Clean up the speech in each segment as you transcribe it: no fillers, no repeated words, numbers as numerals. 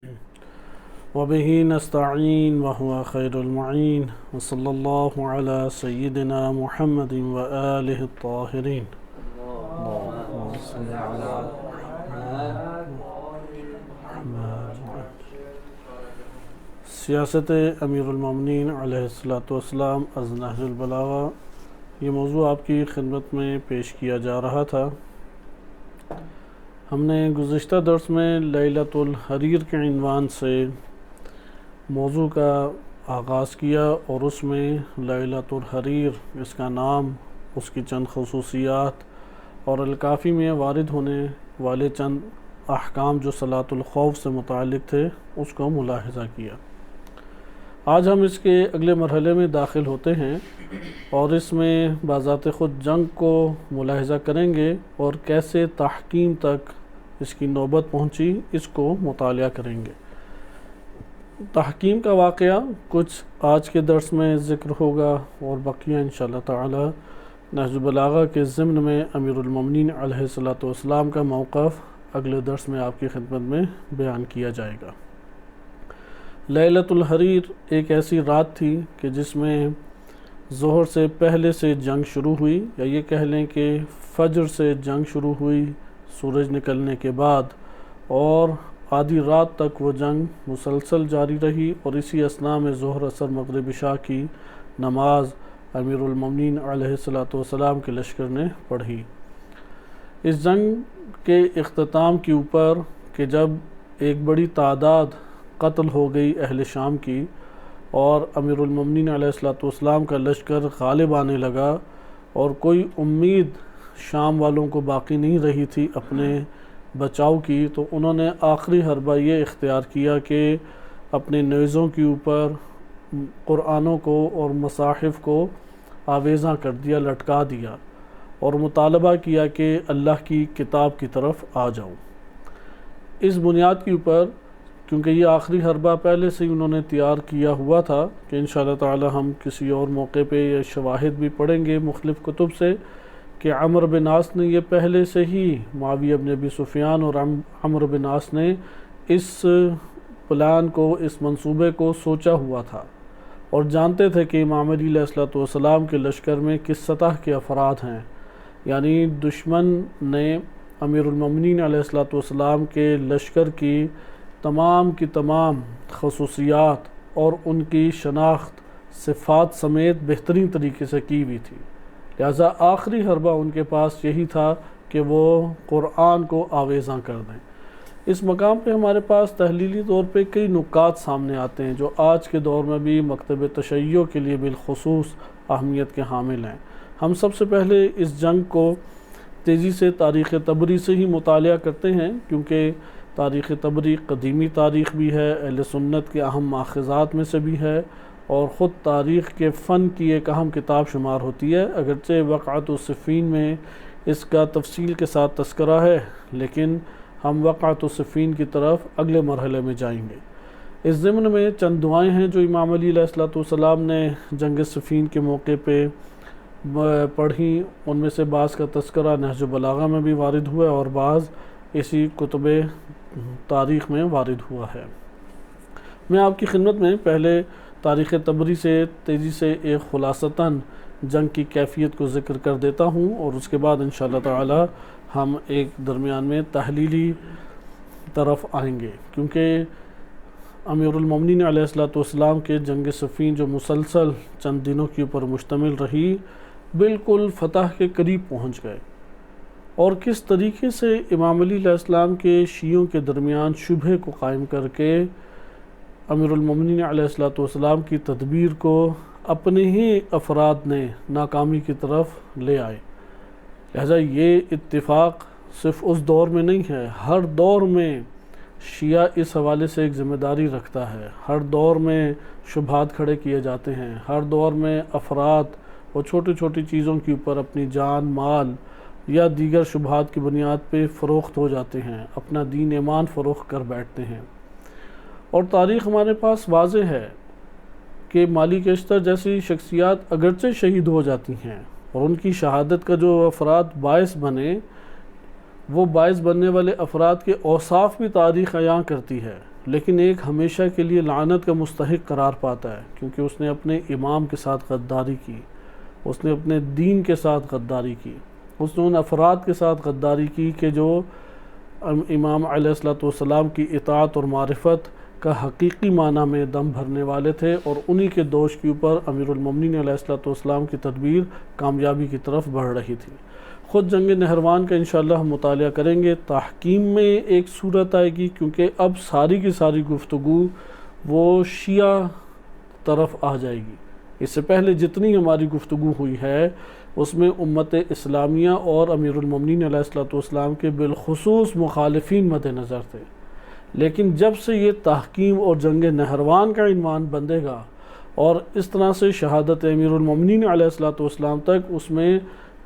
وبه نستعين وهو خير المعين وصلى الله على سيدنا محمد وآله الطاهرين. اللهم صل على محمد. سیاست امیر المومنین علیہ الصلوۃ والسلام از نہج البلاغہ، یہ موضوع آپ کی خدمت میں پیش کیا جا رہا تھا۔ ہم نے گزشتہ درس میں لیلۃ الحریر کے عنوان سے موضوع کا آغاز کیا اور اس میں لیلۃ الحریر، اس کا نام، اس کی چند خصوصیات اور الکافی میں وارد ہونے والے چند احکام جو صلاۃ الخوف سے متعلق تھے اس کو ملاحظہ کیا۔ آج ہم اس کے اگلے مرحلے میں داخل ہوتے ہیں اور اس میں بذات خود جنگ کو ملاحظہ کریں گے اور کیسے تحکیم تک اس کی نوبت پہنچی اس کو مطالعہ کریں گے۔ تحکیم کا واقعہ کچھ آج کے درس میں ذکر ہوگا اور بقیہ انشاءاللہ تعالی نہج البلاغہ کے ضمن میں امیر المومنین علیہ الصلوۃ والسلام کا موقف اگلے درس میں آپ کی خدمت میں بیان کیا جائے گا۔ لیلۃ الحریر ایک ایسی رات تھی کہ جس میں ظہر سے پہلے سے جنگ شروع ہوئی، یا یہ کہہ لیں کہ فجر سے جنگ شروع ہوئی سورج نکلنے کے بعد، اور آدھی رات تک وہ جنگ مسلسل جاری رہی، اور اسی اثناء میں ظہر اثر مغرب عشاء کی نماز امیر المومنین علیہ الصلوۃ والسلام کے لشکر نے پڑھی۔ اس جنگ کے اختتام کے اوپر کہ جب ایک بڑی تعداد قتل ہو گئی اہل شام کی اور امیر المومنین علیہ الصلوۃ والسلام کا لشکر غالب آنے لگا اور کوئی امید شام والوں کو باقی نہیں رہی تھی اپنے بچاؤ کی، تو انہوں نے آخری حربہ یہ اختیار کیا کہ اپنے نیزوں کے اوپر قرآنوں کو اور مصاحف کو آویزاں کر دیا، لٹکا دیا، اور مطالبہ کیا کہ اللہ کی کتاب کی طرف آ جاؤ۔ اس بنیاد کے اوپر، کیونکہ یہ آخری حربہ پہلے سے ہی انہوں نے تیار کیا ہوا تھا کہ انشاءاللہ تعالی ہم کسی اور موقع پہ یہ شواہد بھی پڑھیں گے مختلف کتب سے کہ عمرو بن عاص نے یہ پہلے سے ہی، معاویہ بن ابی سفیان اور عمرو بن عاص نے اس پلان کو، اس منصوبے کو سوچا ہوا تھا اور جانتے تھے کہ امام علی علیہ الصلوۃ والسلام کے لشکر میں کس سطح کے افراد ہیں، یعنی دشمن نے امیر المومنین علیہ الصلوۃ والسلام کے لشکر کی تمام خصوصیات اور ان کی شناخت صفات سمیت بہترین طریقے سے کی ہوئی تھی، لہٰذا آخری حربہ ان کے پاس یہی تھا کہ وہ قرآن کو آویزاں کر دیں۔ اس مقام پہ ہمارے پاس تحلیلی طور پہ کئی نکات سامنے آتے ہیں جو آج کے دور میں بھی مکتب تشیع کے لیے بالخصوص اہمیت کے حامل ہیں۔ ہم سب سے پہلے اس جنگ کو تیزی سے تاریخ طبری سے ہی مطالعہ کرتے ہیں، کیونکہ تاریخ طبری قدیمی تاریخ بھی ہے، اہل سنت کے اہم ماخذات میں سے بھی ہے، اور خود تاریخ کے فن کی ایک اہم کتاب شمار ہوتی ہے۔ اگرچہ وقعۃ صفین میں اس کا تفصیل کے ساتھ تذکرہ ہے، لیکن ہم وقعۃ صفین کی طرف اگلے مرحلے میں جائیں گے۔ اس ضمن میں چند دعائیں ہیں جو امام علی علیہ الصلوۃ والسلام نے جنگ صفین کے موقع پہ پڑھیں، ان میں سے بعض کا تذکرہ نہج البلاغہ میں بھی وارد ہوا ہے اور بعض اسی کتب تاریخ میں وارد ہوا ہے۔ میں آپ کی خدمت میں پہلے تاریخ طبری سے تیزی سے ایک خلاصتاً جنگ کی کیفیت کو ذکر کر دیتا ہوں، اور اس کے بعد انشاءاللہ تعالی ہم ایک درمیان میں تحلیلی طرف آئیں گے، کیونکہ امیر المومنین علیہ الصلوۃ والسلام کے جنگ صفین جو مسلسل چند دنوں کے اوپر مشتمل رہی، بالکل فتح کے قریب پہنچ گئے، اور کس طریقے سے امام علی علیہ السلام کے شیعوں کے درمیان شبہ کو قائم کر کے امیر المومنین علیہ الصلوۃ والسلام کی تدبیر کو اپنے ہی افراد نے ناکامی کی طرف لے آئے۔ لہذا یہ اتفاق صرف اس دور میں نہیں ہے، ہر دور میں شیعہ اس حوالے سے ایک ذمہ داری رکھتا ہے، ہر دور میں شبہات کھڑے کیے جاتے ہیں، ہر دور میں افراد وہ چھوٹی چھوٹی چیزوں کے اوپر اپنی جان، مال یا دیگر شبہات کی بنیاد پہ فروخت ہو جاتے ہیں، اپنا دین ایمان فروخت کر بیٹھتے ہیں۔ اور تاریخ ہمارے پاس واضح ہے کہ مالک اشتر جیسی شخصیات اگرچہ شہید ہو جاتی ہیں، اور ان کی شہادت کا جو افراد باعث بنے، وہ باعث بننے والے افراد کے اوصاف بھی تاریخ عیاں کرتی ہے، لیکن ایک ہمیشہ کے لیے لعنت کا مستحق قرار پاتا ہے، کیونکہ اس نے اپنے امام کے ساتھ غداری کی، اس نے اپنے دین کے ساتھ غداری کی، اس نے ان افراد کے ساتھ غداری کی کہ جو امام علیہ السلام کی اطاعت اور معرفت کا حقیقی معنی میں دم بھرنے والے تھے، اور انہی کے دوش کے اوپر امیر المومنین علیہ السلام کی تدبیر کامیابی کی طرف بڑھ رہی تھی۔ خود جنگ نہروان کا انشاءاللہ ہم مطالعہ کریں گے۔ تحکیم میں ایک صورت آئے گی، کیونکہ اب ساری کی ساری گفتگو وہ شیعہ طرف آ جائے گی۔ اس سے پہلے جتنی ہماری گفتگو ہوئی ہے اس میں امت اسلامیہ اور امیر المومنین علیہ السلام کے بالخصوص مخالفین مد نظر تھے، لیکن جب سے یہ تحکیم اور جنگ نہروان کا عنوان بندھے گا اور اس طرح سے شہادت امیر المومنین علیہ السلام تک، اس میں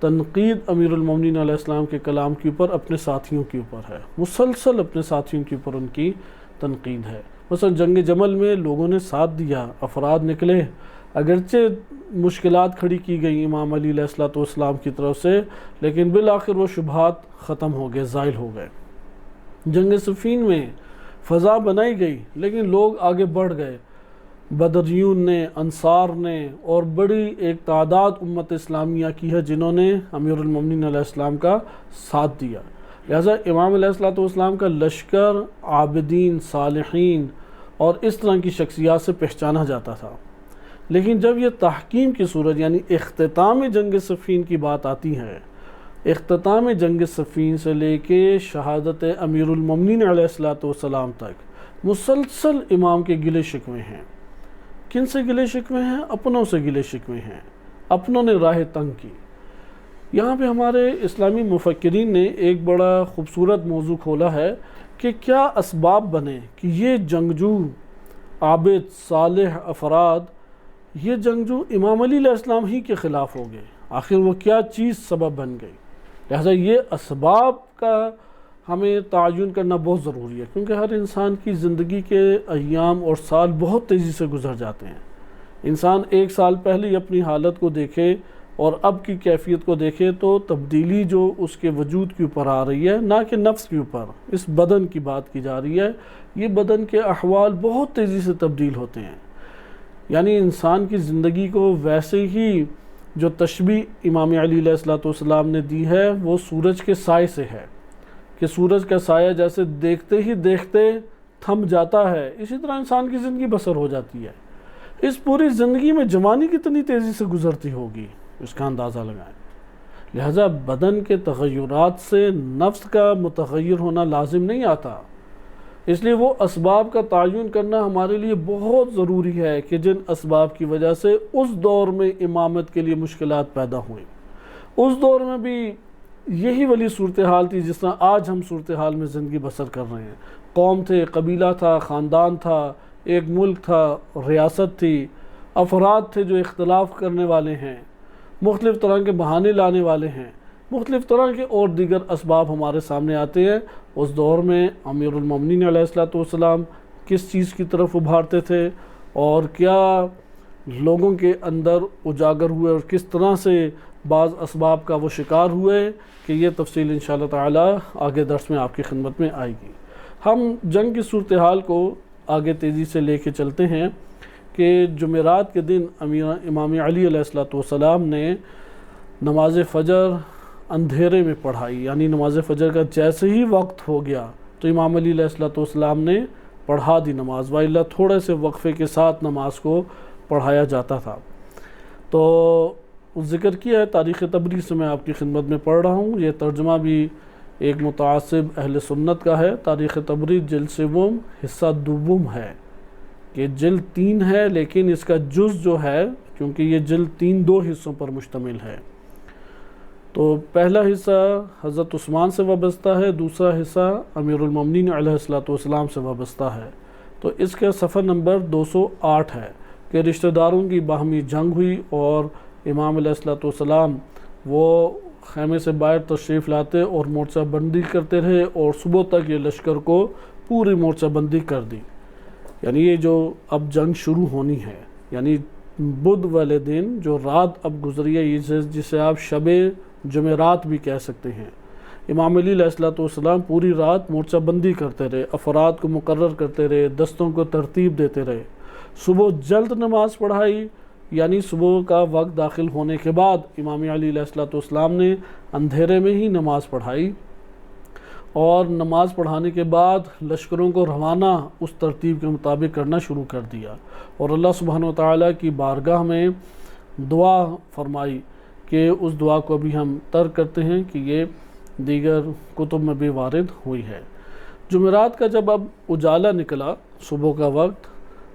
تنقید امیر المومنین علیہ السلام کے کلام کے اوپر اپنے ساتھیوں کے اوپر ہے، مسلسل اپنے ساتھیوں کے اوپر ان کی تنقید ہے۔ مثلا جنگ جمل میں لوگوں نے ساتھ دیا، افراد نکلے، اگرچہ مشکلات کھڑی کی گئی امام علی علیہ السلام کی طرف سے، لیکن بالآخر وہ شبہات ختم ہو گئے، زائل ہو گئے۔ جنگ صفین میں فضا بنائی گئی، لیکن لوگ آگے بڑھ گئے، بدریون نے، انصار نے، اور بڑی ایک تعداد امت اسلامیہ کی ہے جنہوں نے امیر المومنین علیہ السلام کا ساتھ دیا۔ لہذا امام علیہ السلام کا لشکر عابدین، صالحین اور اس طرح کی شخصیات سے پہچانا جاتا تھا، لیکن جب یہ تحکیم کی صورت یعنی اختتام جنگ صفین کی بات آتی ہے، اختتام جنگ صفین سے لے کے شہادت امیر المومنین علیہ السلام تک مسلسل امام کے گلے شکوے ہیں۔ کن سے گلے شکوے ہیں؟ اپنوں سے گلے شکوے ہیں، اپنوں نے راہ تنگ کی۔ یہاں پہ ہمارے اسلامی مفکرین نے ایک بڑا خوبصورت موضوع کھولا ہے کہ کیا اسباب بنے کہ یہ جنگجو عابد صالح افراد، یہ جنگجو امام علی علیہ السلام ہی کے خلاف ہو گئے، آخر وہ کیا چیز سبب بن گئی؟ لہذا یہ اسباب کا ہمیں تعین کرنا بہت ضروری ہے، کیونکہ ہر انسان کی زندگی کے ایام اور سال بہت تیزی سے گزر جاتے ہیں۔ انسان ایک سال پہلے ہی اپنی حالت کو دیکھے اور اب کی کیفیت کو دیکھے تو تبدیلی جو اس کے وجود کے اوپر آ رہی ہے، نہ کہ نفس کے اوپر، اس بدن کی بات کی جا رہی ہے، یہ بدن کے احوال بہت تیزی سے تبدیل ہوتے ہیں۔ یعنی انسان کی زندگی کو ویسے ہی جو تشبیہ امام علی علیہ السلام نے دی ہے وہ سورج کے سائے سے ہے، کہ سورج کا سایہ جیسے دیکھتے ہی دیکھتے تھم جاتا ہے، اسی طرح انسان کی زندگی بسر ہو جاتی ہے۔ اس پوری زندگی میں جوانی کتنی تیزی سے گزرتی ہوگی، اس کا اندازہ لگائیں۔ لہذا بدن کے تغیرات سے نفس کا متغیر ہونا لازم نہیں آتا، اس لیے وہ اسباب کا تعین کرنا ہمارے لیے بہت ضروری ہے کہ جن اسباب کی وجہ سے اس دور میں امامت کے لیے مشکلات پیدا ہوئیں، اس دور میں بھی یہی والی صورتحال تھی جس طرح آج ہم صورتحال میں زندگی بسر کر رہے ہیں۔ قوم تھے، قبیلہ تھا، خاندان تھا، ایک ملک تھا، ریاست تھی، افراد تھے جو اختلاف کرنے والے ہیں، مختلف طرح کے بہانے لانے والے ہیں، مختلف طرح کے اور دیگر اسباب ہمارے سامنے آتے ہیں۔ اس دور میں امیر المومنین علیہ السلام کس چیز کی طرف ابھارتے تھے اور کیا لوگوں کے اندر اجاگر ہوئے اور کس طرح سے بعض اسباب کا وہ شکار ہوئے، کہ یہ تفصیل انشاءاللہ تعالی آگے درس میں آپ کی خدمت میں آئے گی۔ ہم جنگ کی صورتحال کو آگے تیزی سے لے کے چلتے ہیں کہ جمعرات کے دن امام علی علیہ السلام نے نماز فجر اندھیرے میں پڑھائی، یعنی نماز فجر کا جیسے ہی وقت ہو گیا تو امام علی علیہ السلام نے پڑھا دی نماز، وإلا تھوڑے سے وقفے کے ساتھ نماز کو پڑھایا جاتا تھا۔ تو ذکر کیا ہے تاریخ تبری سے میں آپ کی خدمت میں پڑھ رہا ہوں، یہ ترجمہ بھی ایک متعصب اہل سنت کا ہے۔ تاریخ تبری جلد سوم حصہ دوم ہے، کہ جلد 3 ہے لیکن اس کا جز جو ہے، کیونکہ یہ جلد 3 2 حصوں پر مشتمل ہے، تو پہلا حصہ حضرت عثمان سے وابستہ ہے، دوسرا حصہ امیر المومنین علیہ السلام سے وابستہ ہے۔ تو اس کا صفحہ نمبر 208 ہے کہ رشتہ داروں کی باہمی جنگ ہوئی اور امام علیہ السلام وہ خیمے سے باہر تشریف لاتے اور مورچہ بندی کرتے رہے، اور صبح تک یہ لشکر کو پوری مورچہ بندی کر دی۔ یعنی یہ جو اب جنگ شروع ہونی ہے، یعنی بدھ والے دن جو رات اب گزری ہے، جسے آپ شب جمعرات بھی کہہ سکتے ہیں، امام علی علیہ الصلوۃ والسلام پوری رات مورچہ بندی کرتے رہے، افراد کو مقرر کرتے رہے، دستوں کو ترتیب دیتے رہے، صبح جلد نماز پڑھائی، یعنی صبح کا وقت داخل ہونے کے بعد امام علی علیہ الصلوۃ والسلام نے اندھیرے میں ہی نماز پڑھائی، اور نماز پڑھانے کے بعد لشکروں کو روانہ اس ترتیب کے مطابق کرنا شروع کر دیا، اور اللہ سبحانہ و تعالیٰ کی بارگاہ میں دعا فرمائی کہ اس دعا کو بھی ہم ترک کرتے ہیں کہ یہ دیگر کتب میں بھی وارد ہوئی ہے۔ جمعرات کا جب اب اجالا نکلا صبح کا وقت،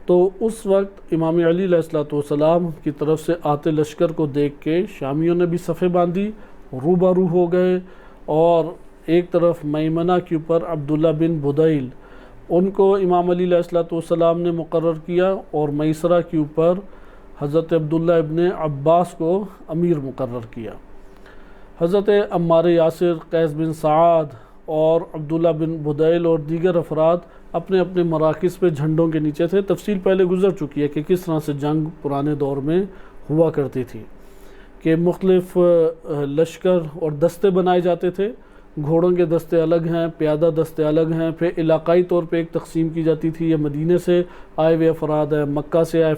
تو اس وقت امام علی علیہ الصلوۃ والسلام کی طرف سے آتے لشکر کو دیکھ کے شامیوں نے بھی صفیں باندھی، روبرو ہو گئے، اور ایک طرف میمنہ کے اوپر عبداللہ بن بدیل، ان کو امام علی علیہ الصلوۃ والسلام نے مقرر کیا، اور میسرہ کے اوپر حضرت عبداللہ ابن عباس کو امیر مقرر کیا۔ حضرت عمار یاسر، قیس بن سعد اور عبداللہ بن بدیل اور دیگر افراد اپنے اپنے مراکز پہ جھنڈوں کے نیچے تھے۔ تفصیل پہلے گزر چکی ہے کہ کس طرح سے جنگ پرانے دور میں ہوا کرتی تھی، کہ مختلف لشکر اور دستے بنائے جاتے تھے، گھوڑوں کے دستے الگ ہیں، پیادہ دستے الگ ہیں، پھر علاقائی طور پہ ایک تقسیم کی جاتی تھی، یہ مدینے سے آئے ہوئے افراد ہیں، مکہ سے آئے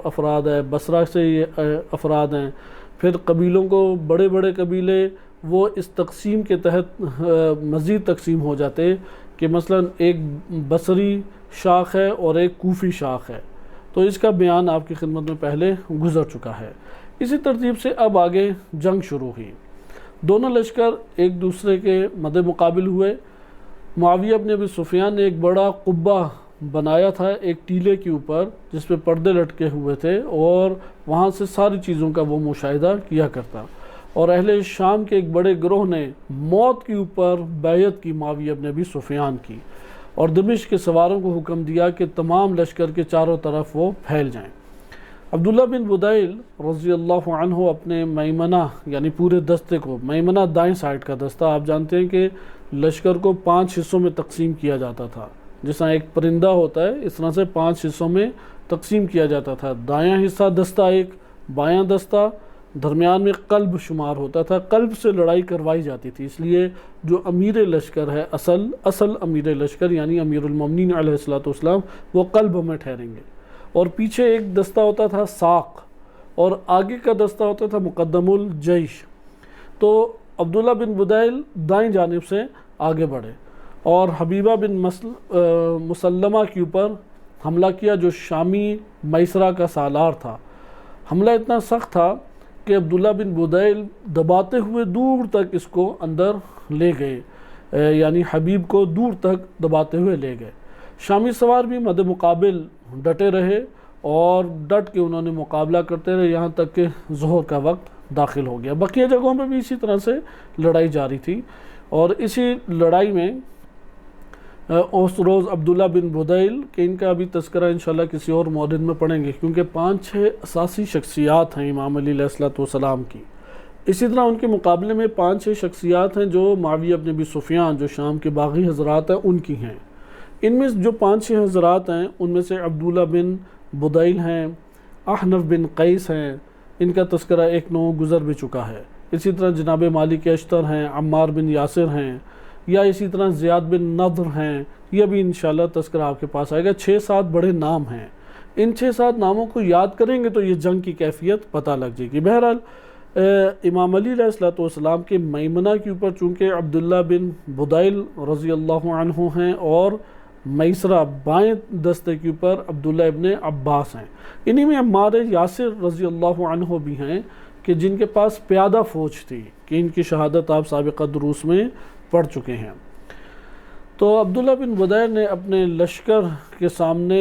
افراد ہیں، بصرہ سے یہ افراد ہیں، پھر قبیلوں کو بڑے بڑے قبیلے وہ اس تقسیم کے تحت مزید تقسیم ہو جاتے، کہ مثلا ایک بصری شاخ ہے اور ایک کوفی شاخ ہے، تو اس کا بیان آپ کی خدمت میں پہلے گزر چکا ہے۔ اسی ترتیب سے اب آگے جنگ شروع ہوئی، دونوں لشکر ایک دوسرے کے مد مقابل ہوئے۔ معاویہ بن ابی سفیان نے ایک بڑا قبہ بنایا تھا ایک ٹیلے کے اوپر، جس پہ پردے لٹکے ہوئے تھے، اور وہاں سے ساری چیزوں کا وہ مشاہدہ کیا کرتا، اور اہل شام کے ایک بڑے گروہ نے موت کے اوپر بیعت کی معاویہ بن ابی سفیان کی، اور دمشق کے سواروں کو حکم دیا کہ تمام لشکر کے چاروں طرف وہ پھیل جائیں۔ عبداللہ بن بدیل رضی اللہ عنہ اپنے میمنہ یعنی پورے دستے کو، میمنہ دائیں سائٹ کا دستہ، آپ جانتے ہیں کہ لشکر کو 5 حصوں میں تقسیم کیا جاتا تھا، جس طرح ایک پرندہ ہوتا ہے اس طرح سے 5 حصوں میں تقسیم کیا جاتا تھا۔ دایاں حصہ دستہ ایک، بایاں دستہ، درمیان میں قلب شمار ہوتا تھا، قلب سے لڑائی کروائی جاتی تھی، اس لیے جو امیر لشکر ہے، اصل امیر لشکر یعنی امیر المومنین علیہ الصلوۃ والسلام، وہ قلب میں ٹھہریں گے، اور پیچھے ایک دستہ ہوتا تھا ساق، اور آگے کا دستہ ہوتا تھا مقدم الجیش۔ تو عبداللہ بن بدیل دائیں جانب سے آگے بڑھے اور حبیبہ بن مسلمہ کے اوپر حملہ کیا، جو شامی میسرہ کا سالار تھا۔ حملہ اتنا سخت تھا کہ عبداللہ بن بدیل دباتے ہوئے دور تک اس کو اندر لے گئے، یعنی حبیب کو دور تک دباتے ہوئے لے گئے۔ شامی سوار بھی مد مقابل ڈٹے رہے، اور ڈٹ کے انہوں نے مقابلہ کرتے رہے یہاں تک کہ ظہر کا وقت داخل ہو گیا۔ بقیہ جگہوں میں بھی اسی طرح سے لڑائی جاری تھی، اور اسی لڑائی میں اس روز عبداللہ بن بدیل کہ ان کا بھی تذکرہ انشاءاللہ کسی اور مورد میں پڑھیں گے، کیونکہ 5-6 اساسی شخصیات ہیں امام علی علیہ الصلوۃ والسلام کی۔ اسی طرح ان کے مقابلے میں 5-6 شخصیات ہیں جو معاویہ بن ابی سفیان، جو شام کے باغی حضرات ہیں، ان کی ہیں۔ ان میں جو 5-6 حضرات ہیں ان میں سے عبداللہ بن بدیل ہیں، احنف بن قیس ہیں، ان کا تذکرہ ایک نو گزر بھی چکا ہے۔ اسی طرح جناب مالک اشتر ہیں، عمار بن یاسر ہیں، یا اسی طرح زیاد بن نضر ہیں، یہ بھی انشاءاللہ تذکرہ آپ کے پاس آئے گا۔ 6-7 بڑے نام ہیں، ان 6-7 ناموں کو یاد کریں گے تو یہ جنگ کی کیفیت پتہ لگ جائے گی۔ بہرحال امام علی علیہ الصلوۃ والسلام کے میمنہ کے اوپر چونکہ عبداللہ بن بدیل رضی اللہ عنہ ہیں، اور میسرہ بائیں دستے کے اوپر عبداللہ ابن عباس ہیں، انہی میں عمار یاسر رضی اللہ عنہ بھی ہیں کہ جن کے پاس پیادہ فوج تھی، کہ ان کی شہادت آپ سابقہ دروس میں پڑھ چکے ہیں۔ تو عبداللہ بن بدیل نے اپنے لشکر کے سامنے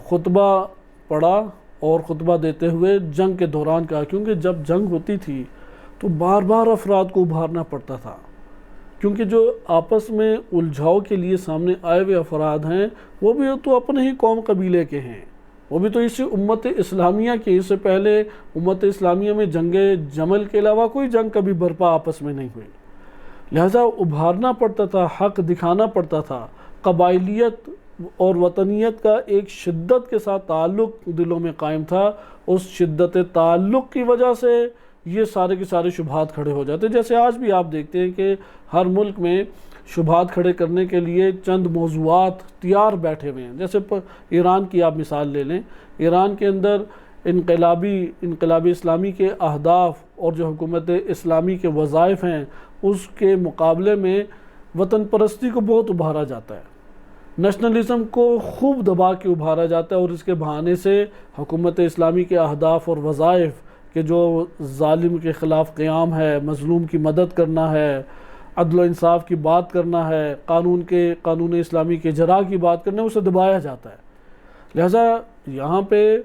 خطبہ پڑھا، اور خطبہ دیتے ہوئے جنگ کے دوران کہا، کیونکہ جب جنگ ہوتی تھی تو بار بار افراد کو ابھارنا پڑتا تھا، کیونکہ جو آپس میں الجھاؤ کے لیے سامنے آئے ہوئے افراد ہیں وہ بھی تو اپنے ہی قوم قبیلے کے ہیں، وہ بھی تو اسی امت اسلامیہ کے، اس سے پہلے امت اسلامیہ میں جنگ جمل کے علاوہ کوئی جنگ کبھی برپا آپس میں نہیں ہوئی، لہذا ابھارنا پڑتا تھا، حق دکھانا پڑتا تھا۔ قبائلیت اور وطنیت کا ایک شدت کے ساتھ تعلق دلوں میں قائم تھا، اس شدت تعلق کی وجہ سے یہ سارے کے سارے شبہات کھڑے ہو جاتے ہیں۔ جیسے آج بھی آپ دیکھتے ہیں کہ ہر ملک میں شبہات کھڑے کرنے کے لیے چند موضوعات تیار بیٹھے ہوئے ہیں۔ جیسے ایران کی آپ مثال لے لیں، ایران کے اندر انقلابی اسلامی کے اہداف اور جو حکومت اسلامی کے وظائف ہیں اس کے مقابلے میں وطن پرستی کو بہت ابھارا جاتا ہے، نیشنلزم کو خوب دبا کے ابھارا جاتا ہے، اور اس کے بہانے سے حکومت اسلامی کے اہداف اور وظائف کہ جو ظالم کے خلاف قیام ہے، مظلوم کی مدد کرنا ہے، عدل و انصاف کی بات کرنا ہے، قانون اسلامی کے اجراء کی بات کرنا ہے، اسے دبایا جاتا ہے۔ لہٰذا یہاں پہ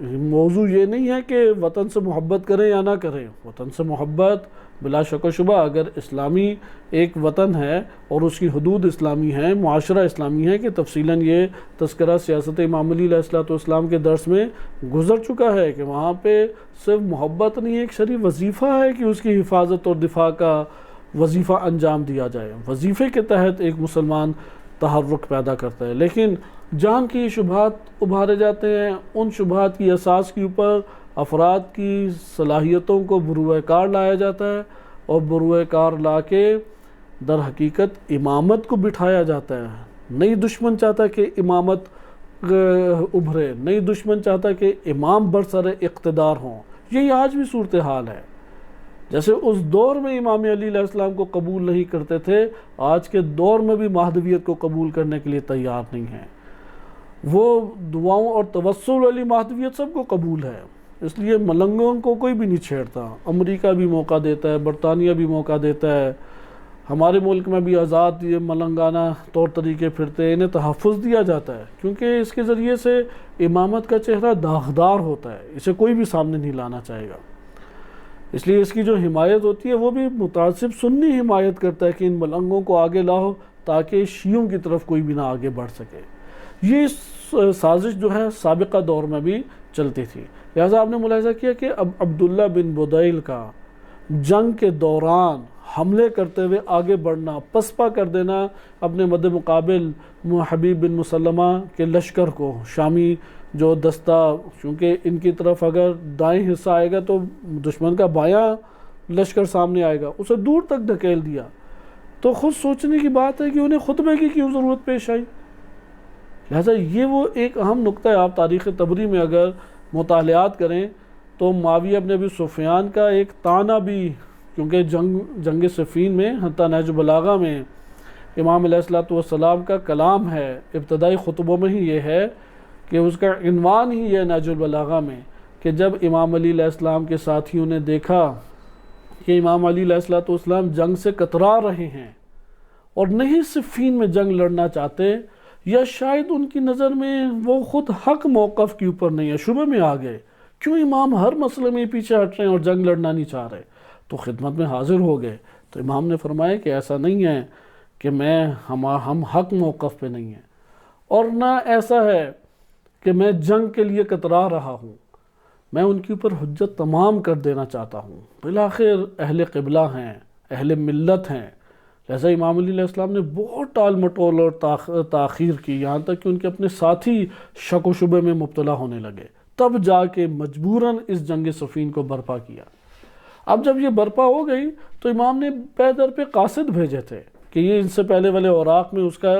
موضوع یہ نہیں ہے کہ وطن سے محبت کریں یا نہ کریں، وطن سے محبت بلا شک و شبہ، اگر اسلامی ایک وطن ہے اور اس کی حدود اسلامی ہیں، معاشرہ اسلامی ہے، کہ تفصیلاً یہ تذکرہ سیاست امام علی علیہ السلام کے درس میں گزر چکا ہے کہ وہاں پہ صرف محبت نہیں، ایک شرعی وظیفہ ہے کہ اس کی حفاظت اور دفاع کا وظیفہ انجام دیا جائے، وظیفے کے تحت ایک مسلمان تحرک پیدا کرتا ہے۔ لیکن جان کی شبہات ابھارے جاتے ہیں، ان شبہات کی اساس کے اوپر افراد کی صلاحیتوں کو بروئے کار لایا جاتا ہے، اور بروئے کار لا کے در حقیقت امامت کو بٹھایا جاتا ہے۔ نہیں دشمن چاہتا کہ امامت ابھرے، نہیں دشمن چاہتا کہ امام برسر اقتدار ہوں۔ یہی آج بھی صورتحال ہے۔ جیسے اس دور میں امام علی علیہ السلام کو قبول نہیں کرتے تھے، آج کے دور میں بھی مہدویت کو قبول کرنے کے لیے تیار نہیں ہیں۔ وہ دعاؤں اور توسل والی مہدویت سب کو قبول ہے، اس لیے ملنگوں کو کوئی بھی نہیں چھیڑتا۔ امریکہ بھی موقع دیتا ہے، برطانیہ بھی موقع دیتا ہے، ہمارے ملک میں بھی آزاد یہ ملنگانہ طور طریقے پھرتے ہیں، انہیں تحفظ دیا جاتا ہے، کیونکہ اس کے ذریعے سے امامت کا چہرہ داغدار ہوتا ہے، اسے کوئی بھی سامنے نہیں لانا چاہے گا۔ اس لیے اس کی جو حمایت ہوتی ہے وہ بھی متعصب سنی حمایت کرتا ہے کہ ان ملنگوں کو آگے لاؤ تاکہ شیعوں کی طرف کوئی بھی نہ آگے بڑھ سکے۔ یہ سازش جو ہے سابقہ دور میں بھی چلتی تھی۔ لہٰذا آپ نے ملاحظہ کیا کہ اب عبداللہ بن بدیل کا جنگ کے دوران حملے کرتے ہوئے آگے بڑھنا، پسپا کر دینا اپنے مد مقابل حبیب بن مسلمہ کے لشکر کو، شامی جو دستہ، چونکہ ان کی طرف اگر دائیں حصہ آئے گا تو دشمن کا بایاں لشکر سامنے آئے گا، اسے دور تک دھکیل دیا۔ تو خود سوچنے کی بات ہے کہ انہیں خطبے کی کیوں ضرورت پیش آئی۔ لہٰذا یہ وہ ایک اہم نقطہ ہے۔ آپ تاریخ طبری میں اگر مطالعات کریں تو معاویہ بن ابی سفیان کا ایک طعنہ بھی، کیونکہ جنگ صفین میں حتیٰ نہج البلاغہ میں امام علیہ السلام کا کلام ہے، ابتدائی خطبوں میں ہی یہ ہے کہ اس کا عنوان ہی یہ نہج البلاغہ میں کہ جب امام علی علیہ السلام کے ساتھیوں نے دیکھا کہ امام علی علیہ السلام جنگ سے کترا رہے ہیں اور نہیں صفین میں جنگ لڑنا چاہتے، یا شاید ان کی نظر میں وہ خود حق موقف کے اوپر نہیں ہے، شبہ میں آ گئے، کیوں امام ہر مسئلے میں پیچھے ہٹ رہے ہیں اور جنگ لڑنا نہیں چاہ رہے، تو خدمت میں حاضر ہو گئے۔ تو امام نے فرمایا کہ ایسا نہیں ہے کہ ہم حق موقف پہ نہیں ہیں، اور نہ ایسا ہے کہ میں جنگ کے لیے کترا رہا ہوں، میں ان کے اوپر حجت تمام کر دینا چاہتا ہوں۔ بالآخر اہل قبلہ ہیں، اہل ملت ہیں، لہذا امام علی علیہ السلام نے بہت ٹال مٹول اور تاخیر کی، یہاں تک کہ ان کے اپنے ساتھی شک و شبہ میں مبتلا ہونے لگے، تب جا کے مجبوراً اس جنگ صفین کو برپا کیا۔ اب جب یہ برپا ہو گئی تو امام نے پے در پہ قاصد بھیجے تھے کہ یہ ان سے پہلے والے اوراق میں اس کا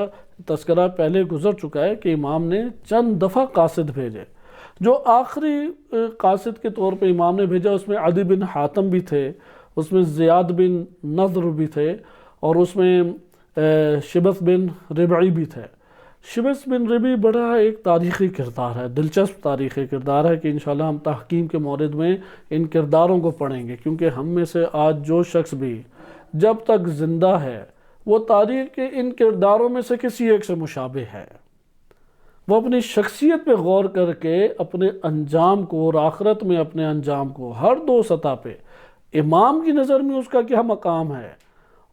تذکرہ پہلے گزر چکا ہے کہ امام نے چند دفعہ قاصد بھیجے۔ جو آخری قاصد کے طور پہ امام نے بھیجا اس میں عدی بن حاتم بھی تھے، اس میں زیاد بن نضر بھی تھے، اور اس میں شبث بن ربعی بھی تھے۔ شبث بن ربعی بڑا ایک تاریخی کردار ہے، دلچسپ تاریخی کردار ہے کہ انشاءاللہ ہم تحکیم کے مورد میں ان کرداروں کو پڑھیں گے، کیونکہ ہم میں سے آج جو شخص بھی جب تک زندہ ہے وہ تاریخ کے ان کرداروں میں سے کسی ایک سے مشابہ ہے۔ وہ اپنی شخصیت پہ غور کر کے اپنے انجام کو اور آخرت میں اپنے انجام کو ہر دو سطح پہ، امام کی نظر میں اس کا کیا مقام ہے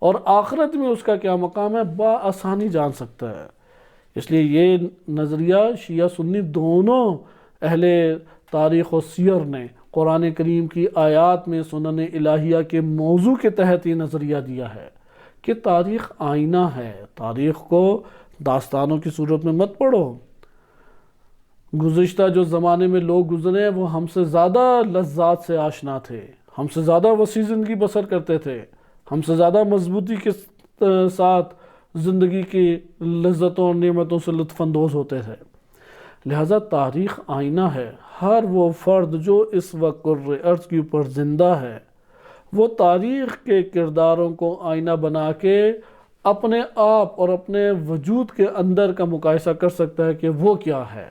اور آخرت میں اس کا کیا مقام ہے، بآسانی جان سکتا ہے۔ اس لیے یہ نظریہ شیعہ سنی دونوں اہل تاریخ و سیر نے قرآن کریم کی آیات میں سنن الہیہ کے موضوع کے تحت یہ نظریہ دیا ہے کہ تاریخ آئینہ ہے، تاریخ کو داستانوں کی صورت میں مت پڑھو۔ گزشتہ جو زمانے میں لوگ گزرے ہیں وہ ہم سے زیادہ لذات سے آشنا تھے، ہم سے زیادہ وسیع زندگی بسر کرتے تھے، ہم سے زیادہ مضبوطی کے ساتھ زندگی کی لذتوں اور نعمتوں سے لطف اندوز ہوتے تھے۔ لہٰذا تاریخ آئینہ ہے، ہر وہ فرد جو اس وقت کرۂ ارض کے اوپر زندہ ہے وہ تاریخ کے کرداروں کو آئینہ بنا کے اپنے آپ اور اپنے وجود کے اندر کا مقایسہ کر سکتا ہے کہ وہ کیا ہے،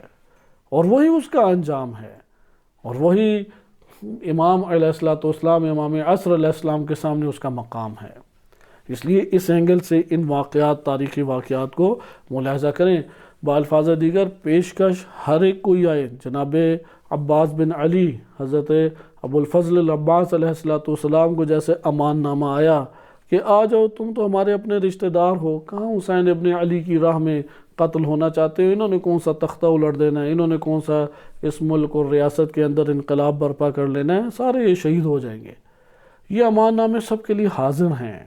اور وہی اس کا انجام ہے، اور وہی امام علیہ السلام، امام عصر علیہ السلام کے سامنے اس کا مقام ہے۔ اس لیے اس اینگل سے ان واقعات، تاریخی واقعات کو ملاحظہ کریں۔ بالفاظ دیگر پیشکش ہر ایک کو آئے۔ جناب عباس بن علی، حضرت ابو الفضل العباس علیہ السلام کو جیسے امان نامہ آیا کہ آ جاؤ، تم تو ہمارے اپنے رشتہ دار ہو، کہاں حسین ابن علی کی راہ میں قتل ہونا چاہتے ہو، انہوں نے کون سا تختہ الٹ دینا ہے، انہوں نے کون سا اس ملک اور ریاست کے اندر انقلاب برپا کر لینا ہے، سارے یہ شہید ہو جائیں گے۔ یہ امان نامے سب کے لیے حاضر ہیں۔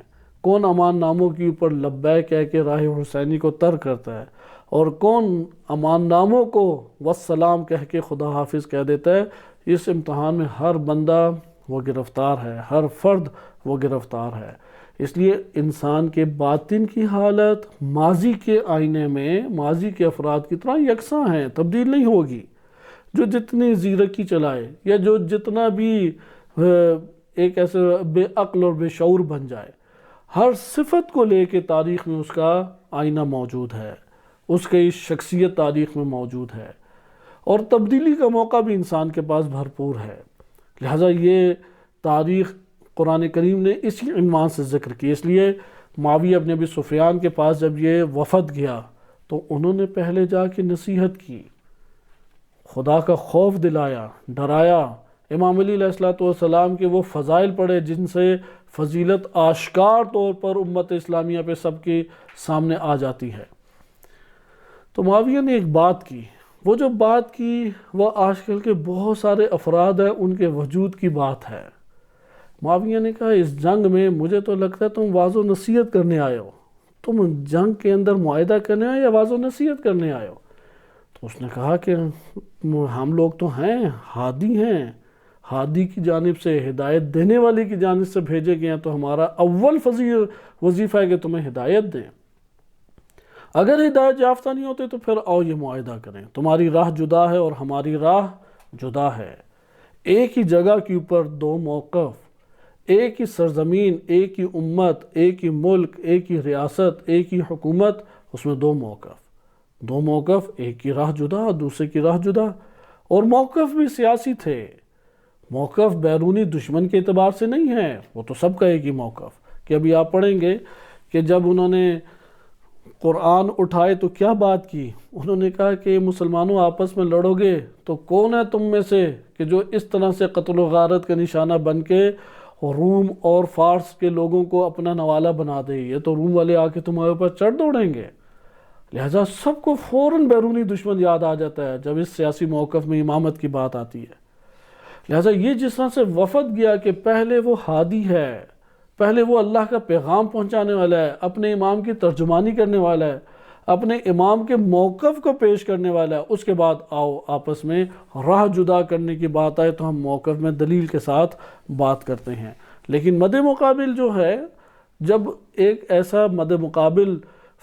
کون امان ناموں کے اوپر لبیک کہہ کے راہ حسینی کو ترک کرتا ہے، اور کون امان ناموں کو والسلام کہہ کے خدا حافظ کہہ دیتا ہے۔ اس امتحان میں ہر بندہ وہ گرفتار ہے، ہر فرد وہ گرفتار ہے۔ اس لیے انسان کے باطن کی حالت ماضی کے آئینے میں ماضی کے افراد کی طرح یکساں ہیں، تبدیل نہیں ہوگی۔ جو جتنی زیرکی چلائے یا جو جتنا بھی ایک ایسے بے عقل اور بے شعور بن جائے، ہر صفت کو لے کے تاریخ میں اس کا آئینہ موجود ہے، اس کی شخصیت تاریخ میں موجود ہے، اور تبدیلی کا موقع بھی انسان کے پاس بھرپور ہے۔ لہٰذا یہ تاریخ قرآن کریم نے اسی عنوان سے ذکر کی۔ اس لیے معاویہ بن ابی سفیان کے پاس جب یہ وفد گیا تو انہوں نے پہلے جا کے نصیحت کی، خدا کا خوف دلایا، ڈرایا، امام علی علیہ السلام کے وہ فضائل پڑھے جن سے فضیلت آشکار طور پر امت اسلامیہ پہ سب کے سامنے آ جاتی ہے۔ تو معاویہ نے ایک بات کی، وہ جو بات کی وہ آج کل کے بہت سارے افراد ہیں ان کے وجود کی بات ہے۔ معاویہ نے کہا اس جنگ میں مجھے تو لگتا ہے تم واضح و نصیحت کرنے آئے ہو، تم جنگ کے اندر معاہدہ کرنے آئے یا واضح و نصیحت کرنے آئے ہو؟ تو اس نے کہا کہ ہم لوگ تو ہیں، ہادی ہیں، ہادی کی جانب سے، ہدایت دینے والے کی جانب سے بھیجے گئے ہیں، تو ہمارا اول وظیفہ ہے کہ تمہیں ہدایت دیں۔ اگر ہدایت یافتہ نہیں ہوتے تو پھر آؤ یہ معاہدہ کریں، تمہاری راہ جدا ہے اور ہماری راہ جدا ہے۔ ایک ہی جگہ کے اوپر دو موقف، ایک ہی سرزمین، ایک ہی امت، ایک ہی ملک، ایک ہی ریاست، ایک ہی حکومت، اس میں دو موقف، ایک کی راہ جدا دوسرے کی راہ جدا، اور موقف بھی سیاسی تھے۔ موقف بیرونی دشمن کے اعتبار سے نہیں ہے، وہ تو سب کا ایک ہی موقف کہ ابھی آپ پڑھیں گے کہ جب انہوں نے قرآن اٹھائے تو کیا بات کی، انہوں نے کہا کہ مسلمانوں آپس میں لڑو گے تو کون ہے تم میں سے کہ جو اس طرح سے قتل و غارت کا نشانہ بن کے روم اور فارس کے لوگوں کو اپنا نوالا بنا دے، یہ تو روم والے آ کے تمہارے اوپر چڑھ دوڑیں گے۔ لہٰذا سب کو فوراً بیرونی دشمن یاد آ جاتا ہے جب اس سیاسی موقف میں امامت کی بات آتی ہے۔ لہٰذا یہ جس طرح سے وفد گیا کہ پہلے وہ ہادی ہے، پہلے وہ اللہ کا پیغام پہنچانے والا ہے، اپنے امام کی ترجمانی کرنے والا ہے، اپنے امام کے موقف کو پیش کرنے والا ہے، اس کے بعد آؤ آپس میں راہ جدا کرنے کی بات آئے تو ہم موقف میں دلیل کے ساتھ بات کرتے ہیں۔ لیکن مد مقابل جو ہے، جب ایک ایسا مد مقابل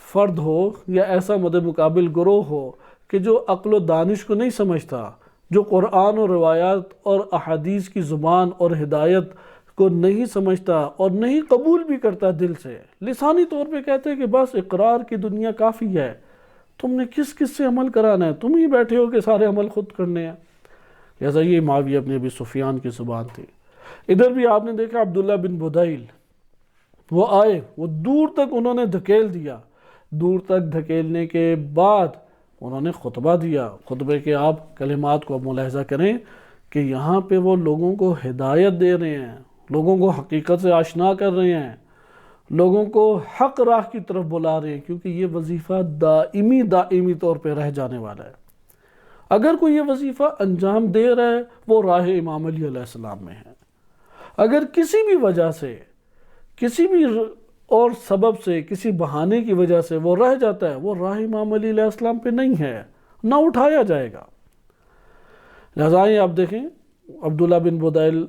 فرد ہو یا ایسا مد مقابل گروہ ہو کہ جو عقل و دانش کو نہیں سمجھتا، جو قرآن اور روایات اور احادیث کی زبان اور ہدایت کو نہیں سمجھتا اور نہیں قبول بھی کرتا دل سے، لسانی طور پہ کہتے ہیں کہ بس اقرار کی دنیا کافی ہے، تم نے کس کس سے عمل کرانا ہے، تم ہی بیٹھے ہو کہ سارے عمل خود کرنے ہیں۔ لہٰذا یہ معاویہ بن ابی سفیان کی زبان تھی۔ ادھر بھی آپ نے دیکھا عبداللہ بن بدیل، وہ آئے، وہ دور تک انہوں نے دھکیل دیا، دور تک دھکیلنے کے بعد انہوں نے خطبہ دیا۔ خطبے کے آپ کلمات کو ملاحظہ کریں کہ یہاں پہ وہ لوگوں کو ہدایت دے رہے ہیں، لوگوں کو حقیقت سے آشنا کر رہے ہیں، لوگوں کو حق راہ کی طرف بلا رہے ہیں، کیونکہ یہ وظیفہ دائمی طور پہ رہ جانے والا ہے۔ اگر کوئی یہ وظیفہ انجام دے رہا ہے وہ راہ امام علی علیہ السلام میں ہے۔ اگر کسی بھی وجہ سے، کسی بھی اور سبب سے، کسی بہانے کی وجہ سے وہ رہ جاتا ہے، وہ راہ امام علی علیہ السلام پہ نہیں ہے، نہ اٹھایا جائے گا۔ لہٰذا آپ دیکھیں عبداللہ بن بدیل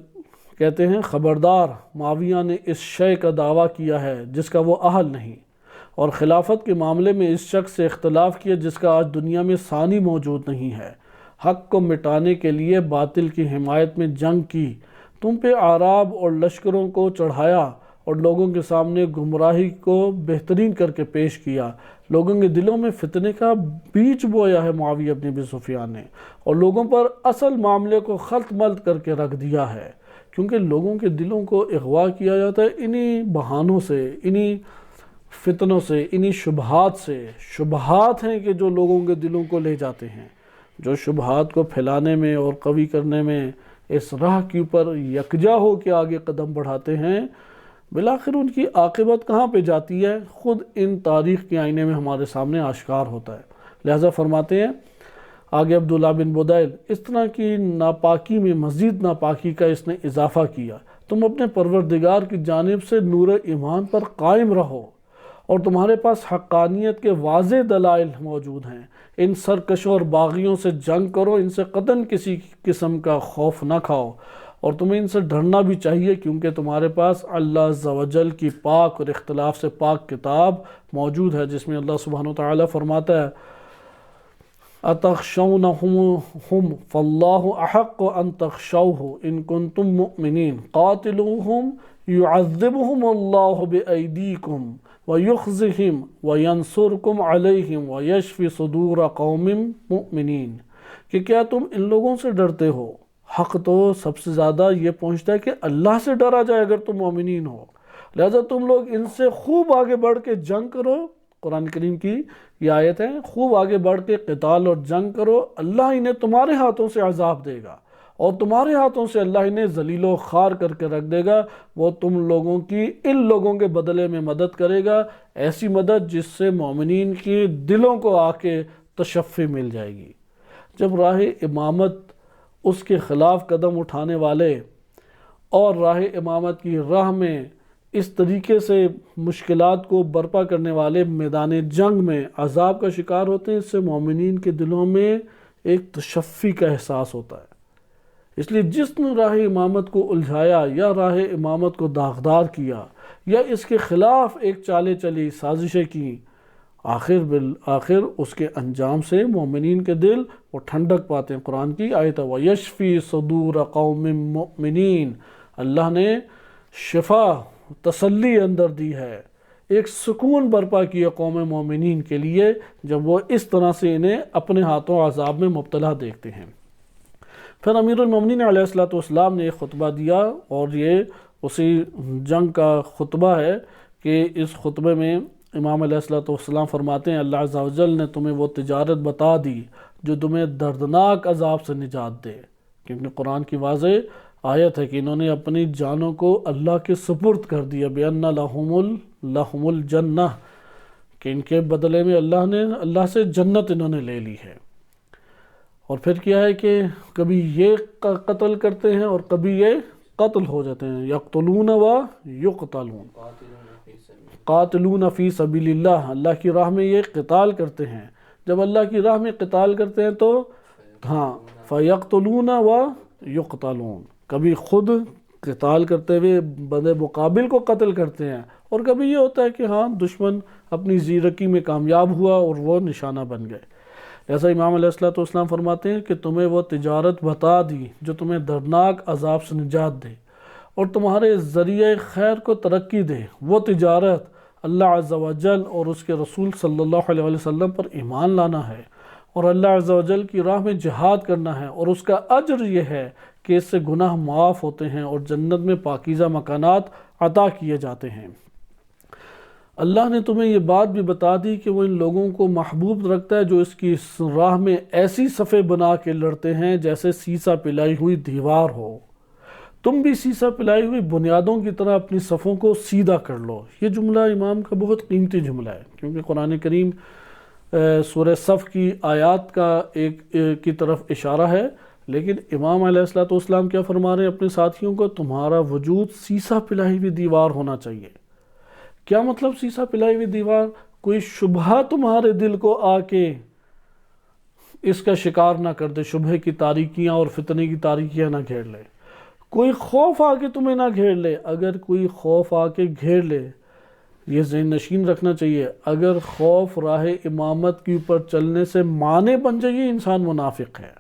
کہتے ہیں خبردار معاویہ نے اس شے کا دعویٰ کیا ہے جس کا وہ اہل نہیں، اور خلافت کے معاملے میں اس شخص سے اختلاف کیا جس کا آج دنیا میں ثانی موجود نہیں ہے۔ حق کو مٹانے کے لیے باطل کی حمایت میں جنگ کی، تم پہ اعراب اور لشکروں کو چڑھایا اور لوگوں کے سامنے گمراہی کو بہترین کر کے پیش کیا۔ لوگوں کے دلوں میں فتنے کا بیج بویا ہے معاویہ بن ابی سفیان نے، اور لوگوں پر اصل معاملے کو خلط ملط کر کے رکھ دیا ہے، کیونکہ لوگوں کے دلوں کو اغوا کیا جاتا ہے انہی بہانوں سے، انہی فتنوں سے، انہی شبہات سے۔ شبہات ہیں کہ جو لوگوں کے دلوں کو لے جاتے ہیں، جو شبہات کو پھیلانے میں اور قوی کرنے میں اس راہ کے اوپر یکجا ہو کے آگے قدم بڑھاتے ہیں، بالآخر ان کی عاقبت کہاں پہ جاتی ہے خود ان تاریخ کے آئینے میں ہمارے سامنے آشکار ہوتا ہے۔ لہذا فرماتے ہیں آگے عبداللہ بن بدیل، اس طرح کی ناپاکی میں مزید ناپاکی کا اس نے اضافہ کیا۔ تم اپنے پروردگار کی جانب سے نور ایمان پر قائم رہو، اور تمہارے پاس حقانیت کے واضح دلائل موجود ہیں۔ ان سرکشوں اور باغیوں سے جنگ کرو، ان سے قطعاً کسی قسم کا خوف نہ کھاؤ، اور تمہیں ان سے ڈرنا بھی چاہیے، کیونکہ تمہارے پاس اللہ عز و جل کی پاک اور اختلاف سے پاک کتاب موجود ہے، جس میں اللہ سبحانہ وتعالی فرماتا ہے أَتَخْشَوْنَهُمْ فَاللَّهُ أَحَقُّ أَن تَخْشَوْهُ إِن كُنتُم مُّؤْمِنِينَ قَاتِلُوهُمْ يُعَذِّبْهُمُ اللَّهُ بِأَيْدِيكُمْ وَيُخْزِهِمْ وَيَنصُرْكُمْ عَلَيْهِمْ وَيَشْفِ صُدُورَ قَوْمٍ مُّؤْمِنِينَ کہ کیا تم ان لوگوں سے ڈرتے ہو؟ حق تو سب سے زیادہ یہ پہنچتا ہے کہ اللہ سے ڈرا جائے اگر تم مومنین ہو، لہذا تم لوگ ان سے خوب آگے بڑھ کے جنگ کرو۔ قرآن کریم کی یہ آیت ہے، خوب آگے بڑھ کے قتال اور جنگ کرو، اللہ انہیں تمہارے ہاتھوں سے عذاب دے گا، اور تمہارے ہاتھوں سے اللہ انہیں ذلیل و خوار کر کے رکھ دے گا۔ وہ تم لوگوں کی ان لوگوں کے بدلے میں مدد کرے گا، ایسی مدد جس سے مومنین کی دلوں کو آ کے تشفی مل جائے گی۔ جب راہ امامت اس کے خلاف قدم اٹھانے والے اور راہ امامت کی راہ میں اس طریقے سے مشکلات کو برپا کرنے والے میدان جنگ میں عذاب کا شکار ہوتے ہیں، اس سے مومنین کے دلوں میں ایک تشفی کا احساس ہوتا ہے۔ اس لیے جس نے راہ امامت کو الجھایا یا راہ امامت کو داغدار کیا یا اس کے خلاف ایک چالیں چلی، سازشیں کی، آخر اس کے انجام سے مومنین کے دل وہ ٹھنڈک پاتے ہیں۔ قرآن کی آیت ہے وَيَشْفِي صُدُورَ قَوْمٍ مُّؤْمِنِينَ، اللہ نے شفا، تسلی اندر دی ہے، ایک سکون برپا کیا قوم مومنین کے لیے جب وہ اس طرح سے انہیں اپنے ہاتھوں عذاب میں مبتلا دیکھتے ہیں۔ پھر امیر المومنین علیہ السلام نے ایک خطبہ دیا، اور یہ اسی جنگ کا خطبہ ہے کہ اس خطبے میں امام علیہ السلام فرماتے ہیں اللہ عز و جل نے تمہیں وہ تجارت بتا دی جو تمہیں دردناک عذاب سے نجات دے، کیونکہ قرآن کی واضح آیت ہے کہ انہوں نے اپنی جانوں کو اللہ کے سپرد کر دیا، بِأَنَّ لَهُمُ الْجَنَّةِ، کہ ان کے بدلے میں اللہ سے جنت انہوں نے لے لی ہے۔ اور پھر کیا ہے کہ کبھی یہ قتل کرتے ہیں اور کبھی یہ قتل ہو جاتے ہیں، یقتلون و یقتلون، قاتلون فی سبیل اللہ، اللہ کی راہ میں یہ قتال کرتے ہیں۔ جب اللہ کی راہ میں قتال کرتے ہیں تو فیقتلون و یقتلون، کبھی خود قتال کرتے ہوئے بندے مقابل کو قتل کرتے ہیں، اور کبھی یہ ہوتا ہے کہ دشمن اپنی زیرکی میں کامیاب ہوا اور وہ نشانہ بن گئے۔ ایسا امام علیہ السلام فرماتے ہیں کہ تمہیں وہ تجارت بتا دی جو تمہیں دردناک عذاب سے نجات دے اور تمہارے ذریعہ خیر کو ترقی دے۔ وہ تجارت اللہ عز و جل اور اس کے رسول صلی اللہ علیہ وسلم پر ایمان لانا ہے، اور اللہ عز و جل کی راہ میں جہاد کرنا ہے، اور اس کا اجر یہ ہے کہ اس سے گناہ معاف ہوتے ہیں اور جنت میں پاکیزہ مکانات عطا کیے جاتے ہیں۔ اللہ نے تمہیں یہ بات بھی بتا دی کہ وہ ان لوگوں کو محبوب رکھتا ہے جو اس کی راہ میں ایسی صفیں بنا کے لڑتے ہیں جیسے سیسا پلائی ہوئی دیوار ہو۔ تم بھی سیسا پلائی ہوئی بنیادوں کی طرح اپنی صفوں کو سیدھا کر لو۔ یہ جملہ امام کا بہت قیمتی جملہ ہے، کیونکہ قرآن کریم سورہ صف کی آیات کا ایک کی طرف اشارہ ہے، لیکن امام علیہ السلام کیا فرما رہے ہیں اپنے ساتھیوں کو؟ تمہارا وجود سیسا پلائی ہوئی دیوار ہونا چاہیے۔ کیا مطلب سیسا پلائی ہوئی دیوار؟ کوئی شبہ تمہارے دل کو آ کے اس کا شکار نہ کر دے، شبہ کی تاریکیاں اور فتنے کی تاریکیاں نہ گھیر لے۔ کوئی خوف آ کے تمہیں نہ گھیر لے. اگر کوئی خوف آ کے گھیر لے، یہ ذہن نشین رکھنا چاہیے، اگر خوف راہ امامت کے اوپر چلنے سے مانع بن جائے، انسان منافق ہے.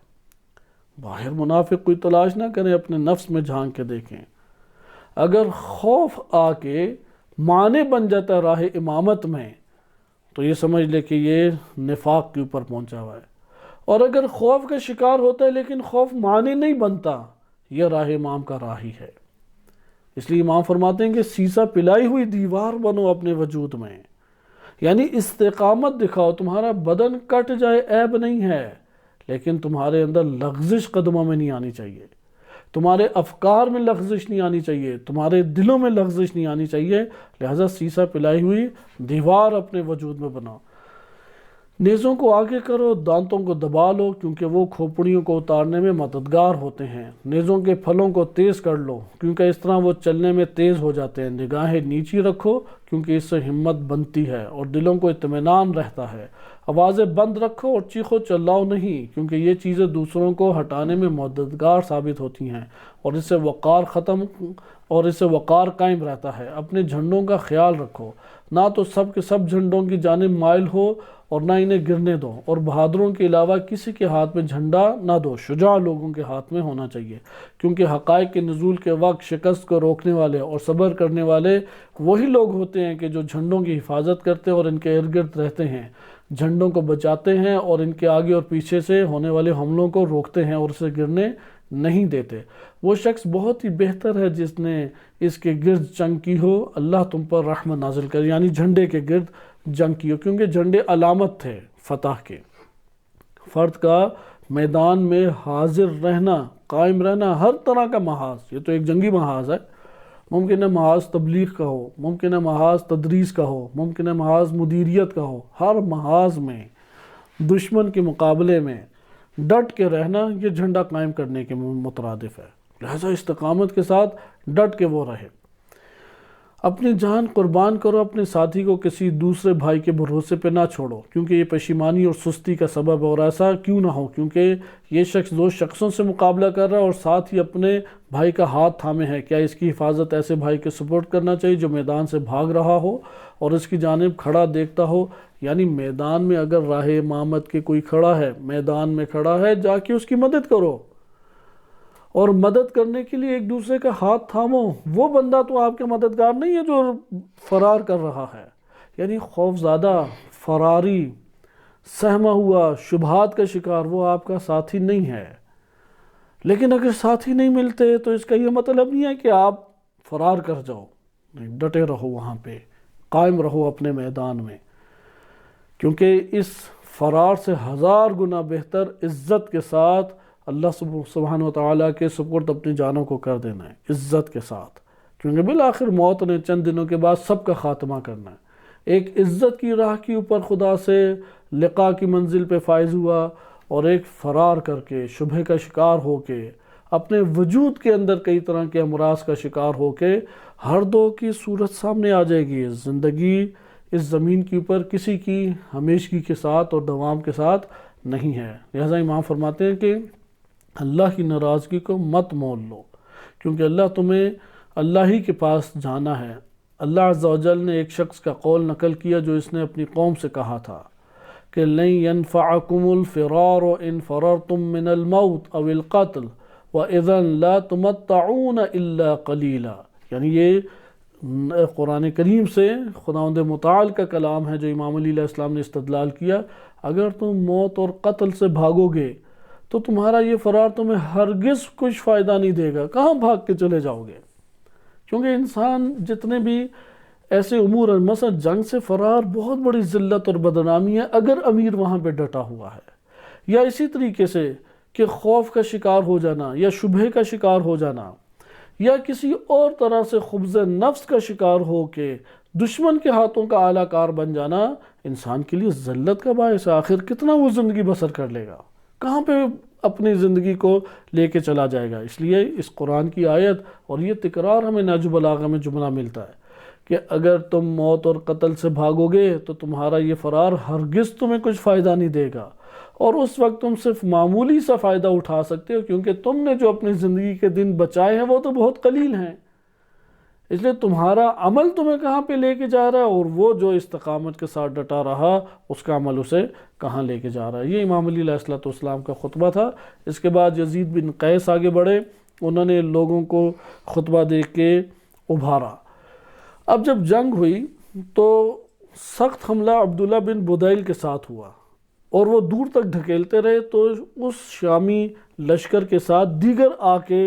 باہر منافق کوئی تلاش نہ کریں، اپنے نفس میں جھانک کے دیکھیں. اگر خوف آ کے مانع بن جاتا ہے راہ امامت میں، تو یہ سمجھ لے کہ یہ نفاق کے اوپر پہنچا ہوا ہے. اور اگر خوف کا شکار ہوتا ہے لیکن خوف مانع نہیں بنتا، یہ راہ امام کا راہی ہے. اس لیے امام فرماتے ہیں کہ سیسا پلائی ہوئی دیوار بنو اپنے وجود میں، یعنی استقامت دکھاؤ. تمہارا بدن کٹ جائے عیب نہیں ہے، لیکن تمہارے اندر لغزش قدموں میں نہیں آنی چاہیے، تمہارے افکار میں لغزش نہیں آنی چاہیے، تمہارے دلوں میں لغزش نہیں آنی چاہیے. لہذا سیسا پلائی ہوئی دیوار اپنے وجود میں بناؤ. نیزوں کو آگے کرو، دانتوں کو دبا لو، کیونکہ وہ کھوپڑیوں کو اتارنے میں مددگار ہوتے ہیں. نیزوں کے پھلوں کو تیز کر لو، کیونکہ اس طرح وہ چلنے میں تیز ہو جاتے ہیں. نگاہیں نیچی رکھو، کیونکہ اس سے ہمت بنتی ہے اور دلوں کو اطمینان رہتا ہے. آوازیں بند رکھو اور چیخو چلاؤ نہیں، کیونکہ یہ چیزیں دوسروں کو ہٹانے میں مددگار ثابت ہوتی ہیں اور اس سے وقار قائم رہتا ہے. اپنے جھنڈوں کا خیال رکھو، نہ تو سب کے سب جھنڈوں کی جانب مائل ہو اور نہ انہیں گرنے دو، اور بہادروں کے علاوہ کسی کے ہاتھ میں جھنڈا نہ دو. شجاع لوگوں کے ہاتھ میں ہونا چاہیے، کیونکہ حقائق کے نزول کے وقت شکست کو روکنے والے اور صبر کرنے والے وہی لوگ ہوتے ہیں کہ جو جھنڈوں کی حفاظت کرتے ہیں اور ان کے ارد گرد رہتے ہیں، جھنڈوں کو بچاتے ہیں اور ان کے آگے اور پیچھے سے ہونے والے حملوں کو روکتے ہیں اور اسے گرنے نہیں دیتے. وہ شخص بہت ہی بہتر ہے جس نے اس کے گرد جنگ کی ہو. اللہ تم پر رحمت نازل کرے، یعنی جھنڈے کے گرد جنگ کی ہو، کیونکہ جھنڈے علامت تھے فتح کے. فرد کا میدان میں حاضر رہنا، قائم رہنا، ہر طرح کا محاذ، یہ تو ایک جنگی محاذ ہے. ممکن ہے محاذ تبلیغ کا ہو، ممکن ہے محاذ تدریس کا ہو، ممکن ہے محاذ مدیریت کا ہو. ہر محاذ میں دشمن کے مقابلے میں ڈٹ کے رہنا، یہ جھنڈا قائم کرنے کے مترادف ہے. لہذا استقامت کے ساتھ ڈٹ کے وہ رہے. اپنی جان قربان کرو، اپنے ساتھی کو کسی دوسرے بھائی کے بھروسے پہ نہ چھوڑو، کیونکہ یہ پشیمانی اور سستی کا سبب ہے. اور ایسا کیوں نہ ہو، کیونکہ یہ شخص دو شخصوں سے مقابلہ کر رہا ہے اور ساتھ ہی اپنے بھائی کا ہاتھ تھامے ہے. کیا اس کی حفاظت ایسے بھائی کے سپورٹ کرنا چاہیے جو میدان سے بھاگ رہا ہو اور اس کی جانب کھڑا دیکھتا ہو؟ یعنی میدان میں اگر راہ امامت کے کوئی کھڑا ہے، میدان میں کھڑا ہے، جا کے اس کی مدد کرو، اور مدد کرنے کے لیے ایک دوسرے کا ہاتھ تھامو. وہ بندہ تو آپ کے مددگار نہیں ہے جو فرار کر رہا ہے. یعنی خوف زدہ، فراری، سہما ہوا، شبہات کا شکار، وہ آپ کا ساتھی نہیں ہے. لیکن اگر ساتھی نہیں ملتے تو اس کا یہ مطلب نہیں ہے کہ آپ فرار کر جاؤ. ڈٹے رہو، وہاں پہ قائم رہو اپنے میدان میں، کیونکہ اس فرار سے 1000 گنا بہتر عزت کے ساتھ اللہ سبحانہ وتعالیٰ کے سپرد اپنی جانوں کو کر دینا ہے، عزت کے ساتھ. کیونکہ بالآخر موت نے چند دنوں کے بعد سب کا خاتمہ کرنا ہے. ایک عزت کی راہ کے اوپر خدا سے لقاء کی منزل پہ فائز ہوا، اور ایک فرار کر کے، شبہ کا شکار ہو کے، اپنے وجود کے اندر کئی طرح کے امراض کا شکار ہو کے، ہر دو کی صورت سامنے آ جائے گی. زندگی اس زمین کے اوپر کسی کی ہمیشگی کے ساتھ اور دوام کے ساتھ نہیں ہے. لہذا امام فرماتے ہیں کہ اللہ کی ناراضگی کو مت مول لو، کیونکہ اللہ تمہیں اللہ ہی کے پاس جانا ہے. اللہ عز و جل نے ایک شخص کا قول نقل کیا جو اس نے اپنی قوم سے کہا تھا کہ لن ينفعكم الفرار ان فررتم من الموت او القتل واذا لا تمتعون الا قليلا. یعنی یہ قرآن کریم سے خداوند متعال کا کلام ہے جو امام علی علیہ السلام نے استدلال کیا. اگر تم موت اور قتل سے بھاگو گے تو تمہارا یہ فرار تمہیں ہرگز کچھ فائدہ نہیں دے گا. کہاں بھاگ کے چلے جاؤ گے؟ کیونکہ انسان جتنے بھی ایسے امور ہیں، مثلا جنگ سے فرار بہت بڑی ذلت اور بدنامی ہے اگر امیر وہاں پہ ڈٹا ہوا ہے. یا اسی طریقے سے کہ خوف کا شکار ہو جانا، یا شبہ کا شکار ہو جانا، یا کسی اور طرح سے خبث نفس کا شکار ہو کے دشمن کے ہاتھوں کا اعلیٰ کار بن جانا انسان کے لیے ذلت کا باعث ہے. آخر کتنا وہ زندگی بسر کر لے گا؟ کہاں پہ اپنی زندگی کو لے کے چلا جائے گا؟ اس لیے اس قرآن کی آیت اور یہ تکرار ہمیں نہج البلاغہ میں جملہ ملتا ہے کہ اگر تم موت اور قتل سے بھاگو گے تو تمہارا یہ فرار ہرگز تمہیں کچھ فائدہ نہیں دے گا، اور اس وقت تم صرف معمولی سا فائدہ اٹھا سکتے ہو، کیونکہ تم نے جو اپنی زندگی کے دن بچائے ہیں وہ تو بہت قلیل ہیں، اس لیے تمہارا عمل تمہیں کہاں پہ لے کے جا رہا ہے، اور وہ جو استقامت کے ساتھ ڈٹا رہا اس کا عمل اسے کہاں لے کے جا رہا ہے۔ یہ امام علی علیہ السلام کا خطبہ تھا۔ اس کے بعد یزید بن قیس آگے بڑھے، انہوں نے لوگوں کو خطبہ دے کے ابھارا۔ اب جب جنگ ہوئی تو سخت حملہ عبداللہ بن بدیل کے ساتھ ہوا، اور وہ دور تک دھکیلتے رہے، تو اس شامی لشکر کے ساتھ دیگر آ کے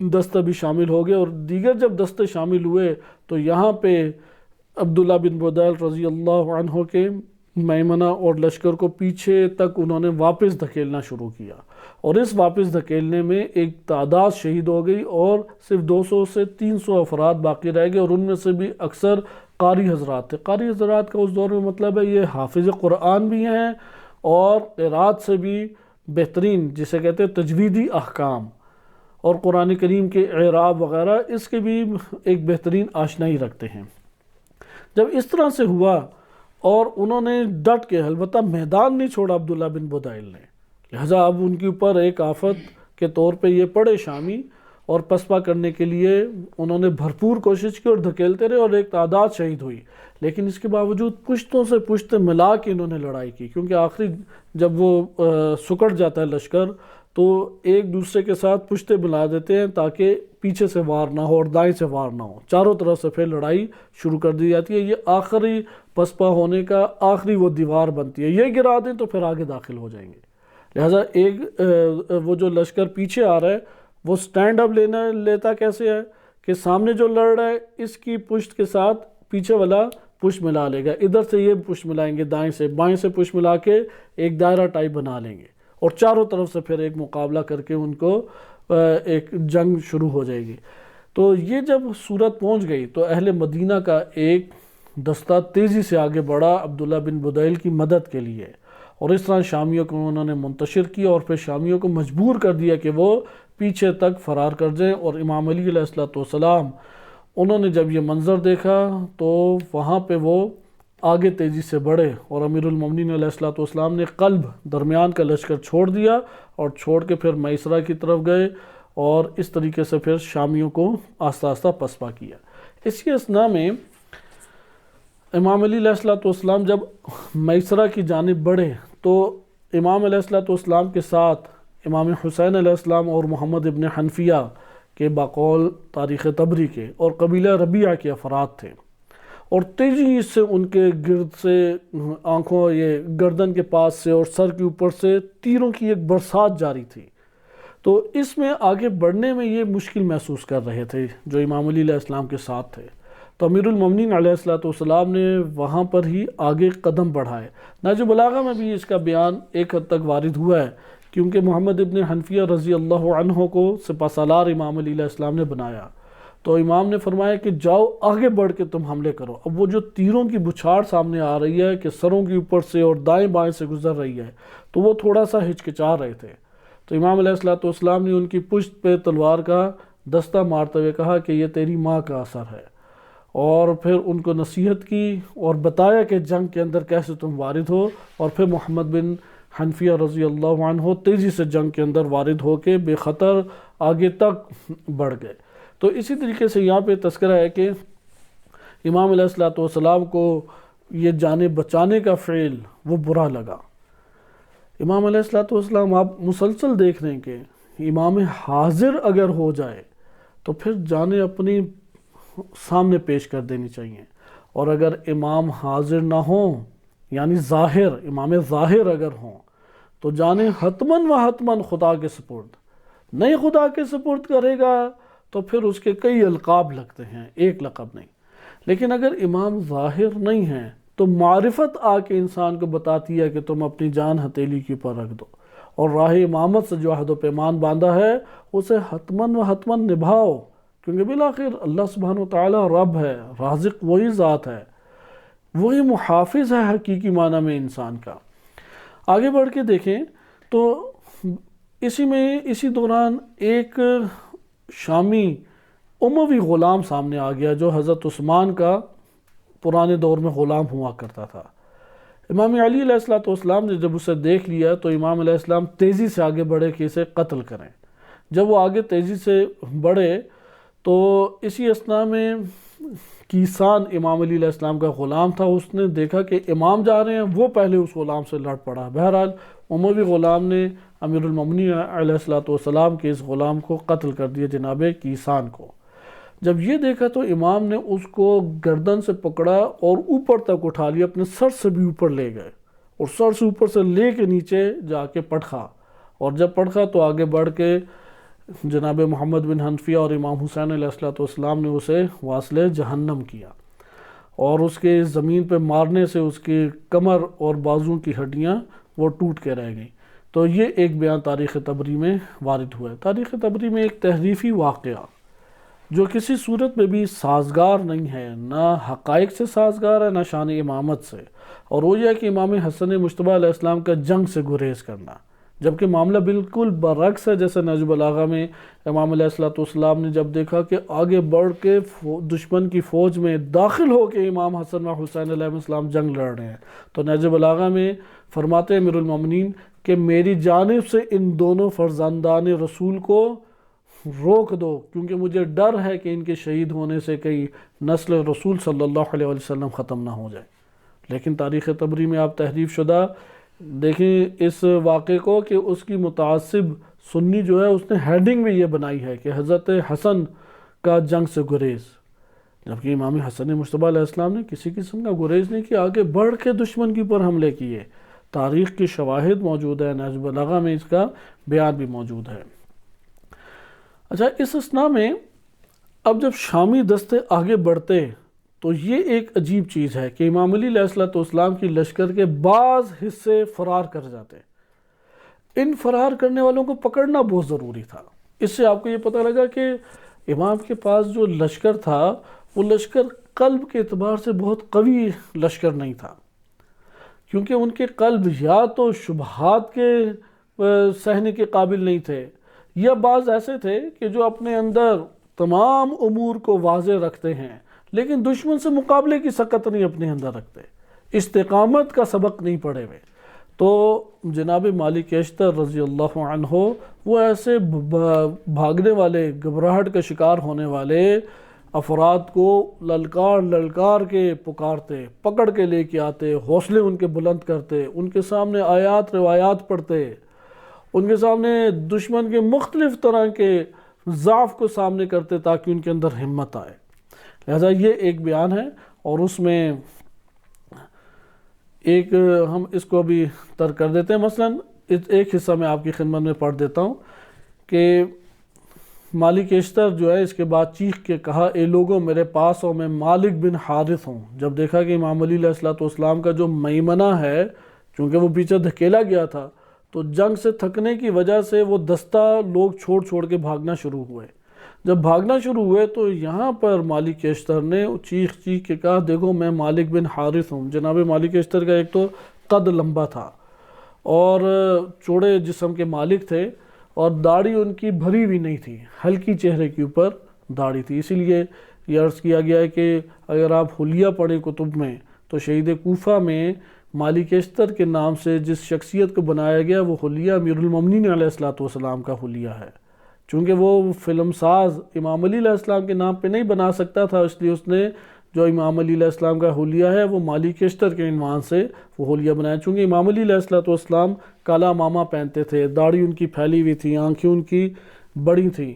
دستہ بھی شامل ہو گئے، اور دیگر جب دستے شامل ہوئے تو یہاں پہ عبداللہ بن بدیل رضی اللہ عنہ کے میمنہ اور لشکر کو پیچھے تک انہوں نے واپس دھکیلنا شروع کیا، اور اس واپس دھکیلنے میں ایک تعداد شہید ہو گئی، اور صرف 200 سے 300 افراد باقی رہ گئے، اور ان میں سے بھی اکثر قاری حضرات تھے۔ قاری حضرات کا اس دور میں مطلب ہے یہ حافظ قرآن بھی ہیں اور قرات سے بھی بہترین، جسے کہتے ہیں تجویدی احکام اور قرآن کریم کے اعراب وغیرہ، اس کے بھی ایک بہترین آشنائی رکھتے ہیں۔ جب اس طرح سے ہوا اور انہوں نے ڈٹ کے، البتہ میدان نہیں چھوڑا عبداللہ بن بدیل نے، لہٰذا اب ان کے اوپر ایک آفت کے طور پہ یہ پڑے شامی، اور پسپا کرنے کے لیے انہوں نے بھرپور کوشش کی اور دھکیلتے رہے، اور ایک تعداد شہید ہوئی، لیکن اس کے باوجود پشتوں سے پشت ملا کے انہوں نے لڑائی کی، کیونکہ آخری جب وہ سکڑ جاتا ہے لشکر تو ایک دوسرے کے ساتھ پشتے ملا دیتے ہیں تاکہ پیچھے سے وار نہ ہو اور دائیں سے وار نہ ہو، چاروں طرف سے پھر لڑائی شروع کر دی جاتی ہے۔ یہ آخری پسپا ہونے کا آخری وہ دیوار بنتی ہے، یہ گرا دیں تو پھر آگے داخل ہو جائیں گے، لہٰذا ایک وہ جو لشکر پیچھے آ رہا ہے وہ سٹینڈ اپ لیتا کیسے ہے کہ سامنے جو لڑ رہا ہے اس کی پشت کے ساتھ پیچھے والا پشت ملا لے گا، ادھر سے یہ پشت ملائیں گے، دائیں سے بائیں سے پشت ملا کے ایک دائرہ ٹائپ بنا لیں گے، اور چاروں طرف سے پھر ایک مقابلہ کر کے ان کو ایک جنگ شروع ہو جائے گی۔ تو یہ جب صورت پہنچ گئی تو اہل مدینہ کا ایک دستہ تیزی سے آگے بڑھا عبداللہ بن بدیل کی مدد کے لیے، اور اس طرح شامیوں کو انہوں نے منتشر کیا، اور پھر شامیوں کو مجبور کر دیا کہ وہ پیچھے تک فرار کر جائیں۔ اور امام علی علیہ السلام انہوں نے جب یہ منظر دیکھا تو وہاں پہ وہ آگے تیزی سے بڑھے، اور امیر المومنین علیہ السلام نے قلب درمیان کا لشکر چھوڑ دیا، اور چھوڑ کے پھر میسرہ کی طرف گئے، اور اس طریقے سے پھر شامیوں کو آہستہ آہستہ پسپا کیا۔ اسی اثناء میں امام علی علیہ السلام جب میسرہ کی جانب بڑھے تو امام علیہ السلام کے ساتھ امام حسین علیہ السلام اور محمد ابن حنفیہ کے بقول تاریخ طبری کے اور قبیلہ ربیعہ کے افراد تھے، اور تیزی سے ان کے گرد سے آنکھوں یہ گردن کے پاس سے اور سر کے اوپر سے تیروں کی ایک برسات جاری تھی۔ تو اس میں آگے بڑھنے میں یہ مشکل محسوس کر رہے تھے جو امام علی علیہ السلام کے ساتھ تھے، تو امیر المومنین علیہ السلام نے وہاں پر ہی آگے قدم بڑھائے۔ نہج بلاغہ میں بھی اس کا بیان ایک حد تک وارد ہوا ہے، کیونکہ محمد ابن حنفیہ رضی اللہ عنہ کو سپہ سالار امام علی علیہ السلام نے بنایا، تو امام نے فرمایا کہ جاؤ آگے بڑھ کے تم حملے کرو۔ اب وہ جو تیروں کی بچھاڑ سامنے آ رہی ہے کہ سروں کے اوپر سے اور دائیں بائیں سے گزر رہی ہے، تو وہ تھوڑا سا ہچکچا رہے تھے، تو امام علیہ السلام نے ان کی پشت پہ تلوار کا دستہ مارتے ہوئے کہا کہ یہ تیری ماں کا اثر ہے، اور پھر ان کو نصیحت کی اور بتایا کہ جنگ کے اندر کیسے تم وارد ہو، اور پھر محمد بن حنفیہ رضی اللہ عنہ تیزی سے جنگ کے اندر وارد ہو کے بے خطر آگے تک بڑھ گئے۔ تو اسی طریقے سے یہاں پہ تذکرہ ہے کہ امام علیہ السلام کو یہ جانیں بچانے کا فعل وہ برا لگا۔ امام علیہ السلام آپ مسلسل دیکھ رہے ہیں کہ امام حاضر اگر ہو جائے تو پھر جانیں اپنی سامنے پیش کر دینی چاہیے، اور اگر امام حاضر نہ ہوں یعنی ظاہر امام ظاہر اگر ہوں تو جانیں حتماً و حتماً خدا کے سپرد، نہیں خدا کے سپرد کرے گا تو پھر اس کے کئی القاب لگتے ہیں، ایک لقب نہیں۔ لیکن اگر امام ظاہر نہیں ہیں تو معرفت آ کے انسان کو بتاتی ہے کہ تم اپنی جان ہتھیلی کے اوپر رکھ دو، اور راہ امامت سے جو عہد و پیمان باندھا ہے اسے حتماً و حتماً نبھاؤ، کیونکہ بالآخر اللہ سبحانہ و تعالی رب ہے، رازق وہی ذات ہے، وہی محافظ ہے حقیقی معنی میں انسان کا۔ آگے بڑھ کے دیکھیں تو اسی دوران ایک شامی اموی غلام سامنے آ گیا جو حضرت عثمان کا پرانے دور میں غلام ہوا کرتا تھا۔ امام علی علیہ السلام نے جب اسے دیکھ لیا تو امام علیہ السلام تیزی سے آگے بڑھے کہ اسے قتل کریں۔ جب وہ آگے تیزی سے بڑھے تو اسی اثناء میں کیسان امام علی علیہ السلام کا غلام تھا، اس نے دیکھا کہ امام جا رہے ہیں، وہ پہلے اس غلام سے لڑ پڑا۔ بہرحال اموی غلام نے امیر المومنین علیہ السلام کے اس غلام کو قتل کر دیا، جناب کیسان کو۔ جب یہ دیکھا تو امام نے اس کو گردن سے پکڑا اور اوپر تک اٹھا لیا، اپنے سر سے بھی اوپر لے گئے، اور سر سے اوپر سے لے کے نیچے جا کے پٹخا، اور جب پٹخا تو آگے بڑھ کے جناب محمد بن حنفیہ اور امام حسین علیہ السلام نے اسے واصل جہنم کیا، اور اس کے زمین پہ مارنے سے اس کی کمر اور بازو کی ہڈیاں وہ ٹوٹ کے رہ گئیں۔ تو یہ ایک بیان تاریخ طبری میں وارد ہوا ہے۔ تاریخ طبری میں ایک تحریفی واقعہ جو کسی صورت میں بھی سازگار نہیں ہے، نہ حقائق سے سازگار ہے، نہ شان امامت سے، اور وہ یہ ہے کہ امام حسن مجتبی علیہ السلام کا جنگ سے گریز کرنا، جبکہ معاملہ بالکل برعکس ہے۔ جیسے نہج البلاغہ میں امام علیہ السلام نے جب دیکھا کہ آگے بڑھ کے دشمن کی فوج میں داخل ہو کے امام حسن و حسین علیہ السلام جنگ لڑ رہے ہیں، تو نہج البلاغہ میں فرماتے ہیں امیر المومنین کہ میری جانب سے ان دونوں فرزندان رسول کو روک دو، کیونکہ مجھے ڈر ہے کہ ان کے شہید ہونے سے کئی نسل رسول صلی اللہ علیہ وسلم ختم نہ ہو جائے۔ لیکن تاریخ طبری میں آپ تحریف شدہ دیکھیں اس واقعے کو کہ اس کی متعصب سنی جو ہے اس نے ہیڈنگ میں یہ بنائی ہے کہ حضرت حسن کا جنگ سے گریز، جبکہ امام حسن مجتبی علیہ السلام نے کسی قسم کا گریز نہیں کیا، آگے بڑھ کے دشمن کی پر حملے کیے۔ تاریخ کی شواہد موجود ہے، نہج البلاغہ میں اس کا بیان بھی موجود ہے۔ اچھا، اس اثناء میں اب جب شامی دستے آگے بڑھتے تو یہ ایک عجیب چیز ہے کہ امام علی علیہ السلام کی لشکر کے بعض حصے فرار کر جاتے۔ ان فرار کرنے والوں کو پکڑنا بہت ضروری تھا۔ اس سے آپ کو یہ پتہ لگا کہ امام کے پاس جو لشکر تھا وہ لشکر قلب کے اعتبار سے بہت قوی لشکر نہیں تھا، کیونکہ ان کے قلب یا تو شبہات کے سہنے کے قابل نہیں تھے، یا بعض ایسے تھے کہ جو اپنے اندر تمام امور کو واضح رکھتے ہیں لیکن دشمن سے مقابلے کی سکت نہیں اپنے اندر رکھتے، استقامت کا سبق نہیں پڑھے ہوئے۔ تو جناب مالک اشتر رضی اللہ عنہ وہ ایسے بھاگنے والے، گھبراہٹ کا شکار ہونے والے افراد کو للکار للکار کے پکارتے، پکڑ کے لے کے آتے، حوصلے ان کے بلند کرتے، ان کے سامنے آیات روایات پڑھتے، ان کے سامنے دشمن کے مختلف طرح کے ضعف کو سامنے کرتے تاکہ ان کے اندر ہمت آئے۔ لہذا یہ ایک بیان ہے، اور اس میں ایک ہم اس کو بھی ترک کر دیتے ہیں۔ مثلا ایک حصہ میں آپ کی خدمت میں پڑھ دیتا ہوں کہ مالک اشتر جو ہے اس کے بعد چیخ کے کہا، اے لوگوں میرے پاس اور میں مالک بن حارث ہوں۔ جب دیکھا کہ امام علی علیہ السلام کا جو میمنہ ہے، چونکہ وہ پیچھے دھکیلا گیا تھا، تو جنگ سے تھکنے کی وجہ سے وہ دستہ لوگ چھوڑ چھوڑ کے بھاگنا شروع ہوئے۔ جب بھاگنا شروع ہوئے تو یہاں پر مالک اشتر نے چیخ چیخ کے کہا، دیکھو میں مالک بن حارث ہوں۔ جناب مالک اشتر کا ایک تو قد لمبا تھا اور چوڑے جسم کے مالک تھے، اور داڑھی ان کی بھری ہوئی نہیں تھی، ہلکی چہرے کے اوپر داڑھی تھی۔ اسی لیے یہ عرض کیا گیا ہے کہ اگر آپ حلیہ پڑھیں کتب میں تو شہید کوفہ میں مالک اشتر کے نام سے جس شخصیت کو بنایا گیا وہ حلیہ امیر المومنین علیہ السلام کا حلیہ ہے۔ چونکہ وہ فلم ساز امام علی علیہ السلام کے نام پہ نہیں بنا سکتا تھا، اس لیے اس نے جو امام علی علیہ السلام کا حلیہ ہے وہ مالک اشتر کے عنوان سے وہ حلیہ بنایا۔ چونکہ امام علی علیہ السلام کالا امامہ پہنتے تھے، داڑھی ان کی پھیلی ہوئی تھی، آنکھیں ان کی بڑی تھیں،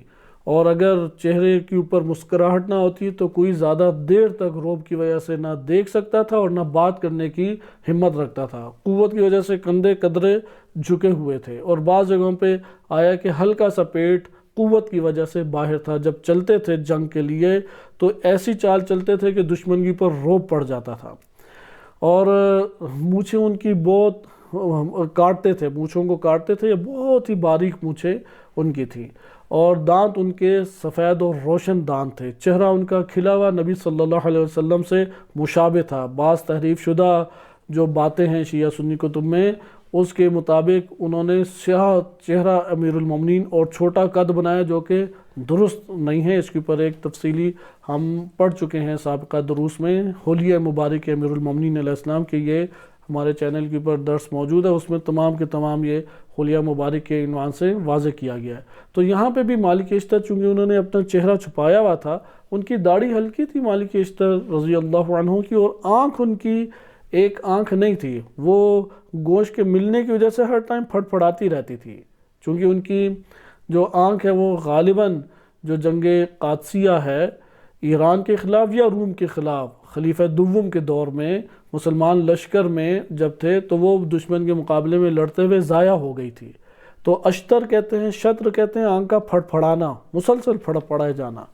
اور اگر چہرے کے اوپر مسکراہٹ نہ ہوتی تو کوئی زیادہ دیر تک روب کی وجہ سے نہ دیکھ سکتا تھا اور نہ بات کرنے کی ہمت رکھتا تھا۔ قوت کی وجہ سے کندھے قدرے جھکے ہوئے تھے، اور بعض جگہوں پہ آیا کہ ہلکا سا پیٹ قوت کی وجہ سے باہر تھا۔ جب چلتے تھے جنگ کے لیے تو ایسی چال چلتے تھے کہ دشمن کی پر روب پڑ جاتا تھا، اور مونچھیں ان کی بہت کاٹتے تھے، مونچھوں کو کاٹتے تھے، بہت ہی باریک مونچھیں ان کی تھی، اور دانت ان کے سفید اور روشن دانت تھے۔ چہرہ ان کا کھلا ہوا نبی صلی اللہ علیہ وسلم سے مشابہ تھا۔ بعض تحریف شدہ جو باتیں ہیں شیعہ سنی کتب میں، اس کے مطابق انہوں نے سیاہ چہرہ امیر المومنین اور چھوٹا قد بنایا، جو کہ درست نہیں ہے۔ اس کے اوپر ایک تفصیلی ہم پڑھ چکے ہیں سابقہ دروس میں، حلیہ مبارک امیر المومنین علیہ السلام کے یہ ہمارے چینل کے اوپر درس موجود ہے، اس میں تمام کے تمام یہ خلیہ مبارک کے عنوان سے واضح کیا گیا ہے۔ تو یہاں پہ بھی مالک اشتر چونکہ انہوں نے اپنا چہرہ چھپایا ہوا تھا، ان کی داڑھی ہلکی تھی مالک اشتر رضی اللہ عنہ کی، اور آنکھ ان کی ایک آنکھ نہیں تھی، وہ گوشت کے ملنے کی وجہ سے ہر ٹائم پھٹ پھڑاتی رہتی تھی، چونکہ ان کی جو آنکھ ہے وہ غالباً جو جنگ قادسیہ ہے ایران کے خلاف یا روم کے خلاف خلیفہ دوم کے دور میں مسلمان لشکر میں جب تھے تو وہ دشمن کے مقابلے میں لڑتے ہوئے ضائع ہو گئی تھی۔ تو اشتر کہتے ہیں، شطر کہتے ہیں آنکھ کا پھٹ پھڑانا، مسلسل پھڑ پھڑائے جانا،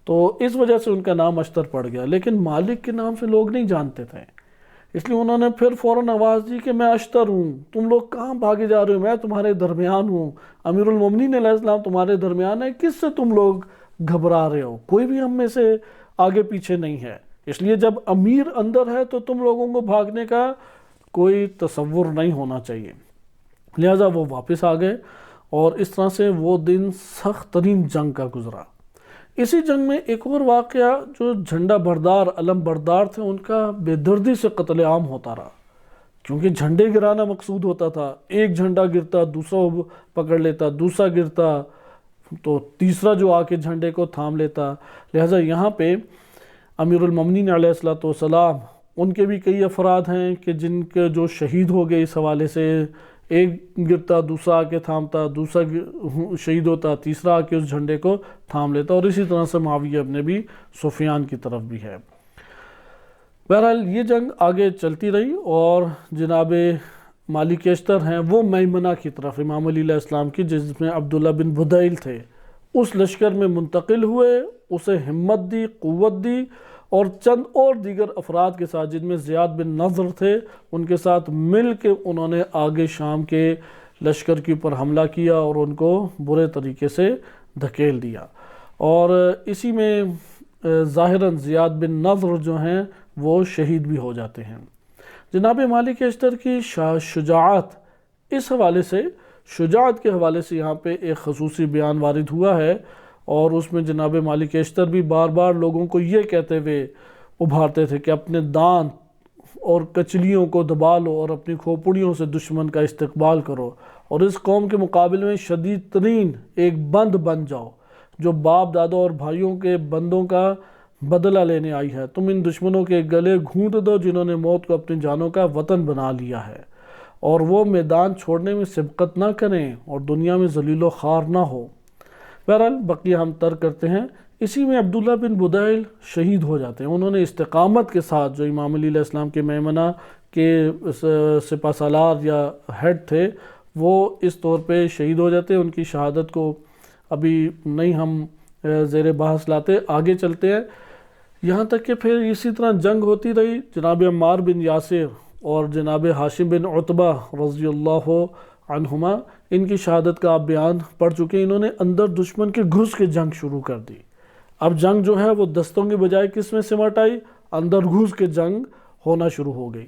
تو اس وجہ سے ان کا نام اشتر پڑ گیا، لیکن مالک کے نام سے لوگ نہیں جانتے تھے، اس لیے انہوں نے پھر فوراً آواز دی کہ میں اشتر ہوں، تم لوگ کہاں بھاگے جا رہے ہو، میں تمہارے درمیان ہوں، امیر المومنین علیہ السلام تمہارے درمیان ہے، کس سے تم لوگ گھبرا رہے ہو، کوئی بھی ہم میں سے آگے پیچھے نہیں ہے، اس لیے جب امیر اندر ہے تو تم لوگوں کو بھاگنے کا کوئی تصور نہیں ہونا چاہیے۔ لہٰذا وہ واپس آ گئے، اور اس طرح سے وہ دن سخت ترین جنگ کا گزرا۔ اسی جنگ میں ایک اور واقعہ، جو جھنڈا بردار علم بردار تھے ان کا بے دردی سے قتل عام ہوتا رہا، کیونکہ جھنڈے گرانا مقصود ہوتا تھا، ایک جھنڈا گرتا دوسرا پکڑ لیتا، دوسرا گرتا تو تیسرا جو آ کے جھنڈے کو تھام لیتا۔ لہٰذا یہاں پہ امیر المومنین علیہ السلام ان کے بھی کئی افراد ہیں کہ جن کے جو شہید ہو گئے، اس حوالے سے ایک گرتا دوسرا آ کے تھامتا، دوسرا شہید ہوتا، تیسرا آ کے اس جھنڈے کو تھام لیتا، اور اسی طرح سے معاویہ ابن ابی سفیان کی طرف بھی ہے۔ بہرحال یہ جنگ آگے چلتی رہی، اور جناب مالک اشتر ہیں وہ میمنہ کی طرف امام علی علیہ السلام کی، جس میں عبداللہ بن بدیل تھے، اس لشکر میں منتقل ہوئے، اسے ہمت دی، قوت دی، اور چند اور دیگر افراد کے ساتھ جن میں زیاد بن نضر تھے ان کے ساتھ مل کے انہوں نے آگے شام کے لشکر کے اوپر حملہ کیا اور ان کو برے طریقے سے دھکیل دیا، اور اسی میں ظاہراً زیاد بن نضر جو ہیں وہ شہید بھی ہو جاتے ہیں۔ جناب مالک اشتر کی شجاعت، اس حوالے سے شجاعت کے حوالے سے یہاں پہ ایک خصوصی بیان وارد ہوا ہے، اور اس میں جناب مالک اشتر بھی بار بار لوگوں کو یہ کہتے ہوئے ابھارتے تھے کہ اپنے دانت اور کچلیوں کو دبا لو اور اپنی کھوپڑیوں سے دشمن کا استقبال کرو، اور اس قوم کے مقابلے میں شدید ترین ایک بند بن جاؤ جو باپ دادوں اور بھائیوں کے بندوں کا بدلہ لینے آئی ہے، تم ان دشمنوں کے گلے گھونٹ دو جنہوں نے موت کو اپنی جانوں کا وطن بنا لیا ہے، اور وہ میدان چھوڑنے میں سبقت نہ کریں اور دنیا میں ذلیل و خوار نہ ہو۔ بہرحال بقیہ ہم ترک کرتے ہیں۔ اسی میں عبداللہ بن بدیل شہید ہو جاتے ہیں، انہوں نے استقامت کے ساتھ، جو امام علی علیہ السلام کے میمنہ کے سپہ سالار یا ہیڈ تھے، وہ اس طور پہ شہید ہو جاتے ہیں۔ ان کی شہادت کو ابھی نہیں ہم زیر بحث لاتے، آگے چلتے ہیں، یہاں تک کہ پھر اسی طرح جنگ ہوتی رہی۔ جناب عمار بن یاسر اور جناب ہاشم بن عتبہ رضی اللہ عنہما، ان کی شہادت کا آپ بیان پڑھ چکے ہیں۔ انہوں نے اندر دشمن کے گھس کے جنگ شروع کر دی۔ اب جنگ جو ہے وہ دستوں کے بجائے کس میں سمٹ آئی؟ اندر گھس کے جنگ ہونا شروع ہو گئی۔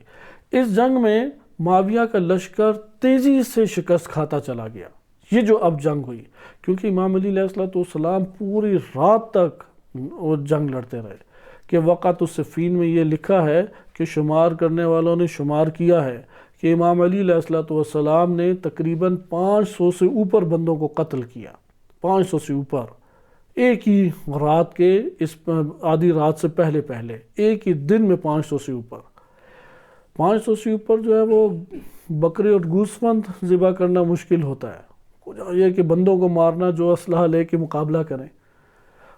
اس جنگ میں معاویہ کا لشکر تیزی سے شکست کھاتا چلا گیا، یہ جو اب جنگ ہوئی، کیونکہ امام علی علیہ السلام پوری رات تک وہ جنگ لڑتے رہے، کہ وقعۃ الصفین میں یہ لکھا ہے کہ شمار کرنے والوں نے شمار کیا ہے کہ امام علی علیہ السلام نے تقریباً 500 سے اوپر بندوں کو قتل کیا، 500 سے اوپر، ایک ہی رات کے، اس آدھی رات سے پہلے ایک ہی دن میں 500 سے اوپر 500 سے اوپر جو ہے وہ بکرے اور گوسفند ذبح کرنا مشکل ہوتا ہے، یہ کہ بندوں کو مارنا جو اسلحہ لے کے مقابلہ کریں،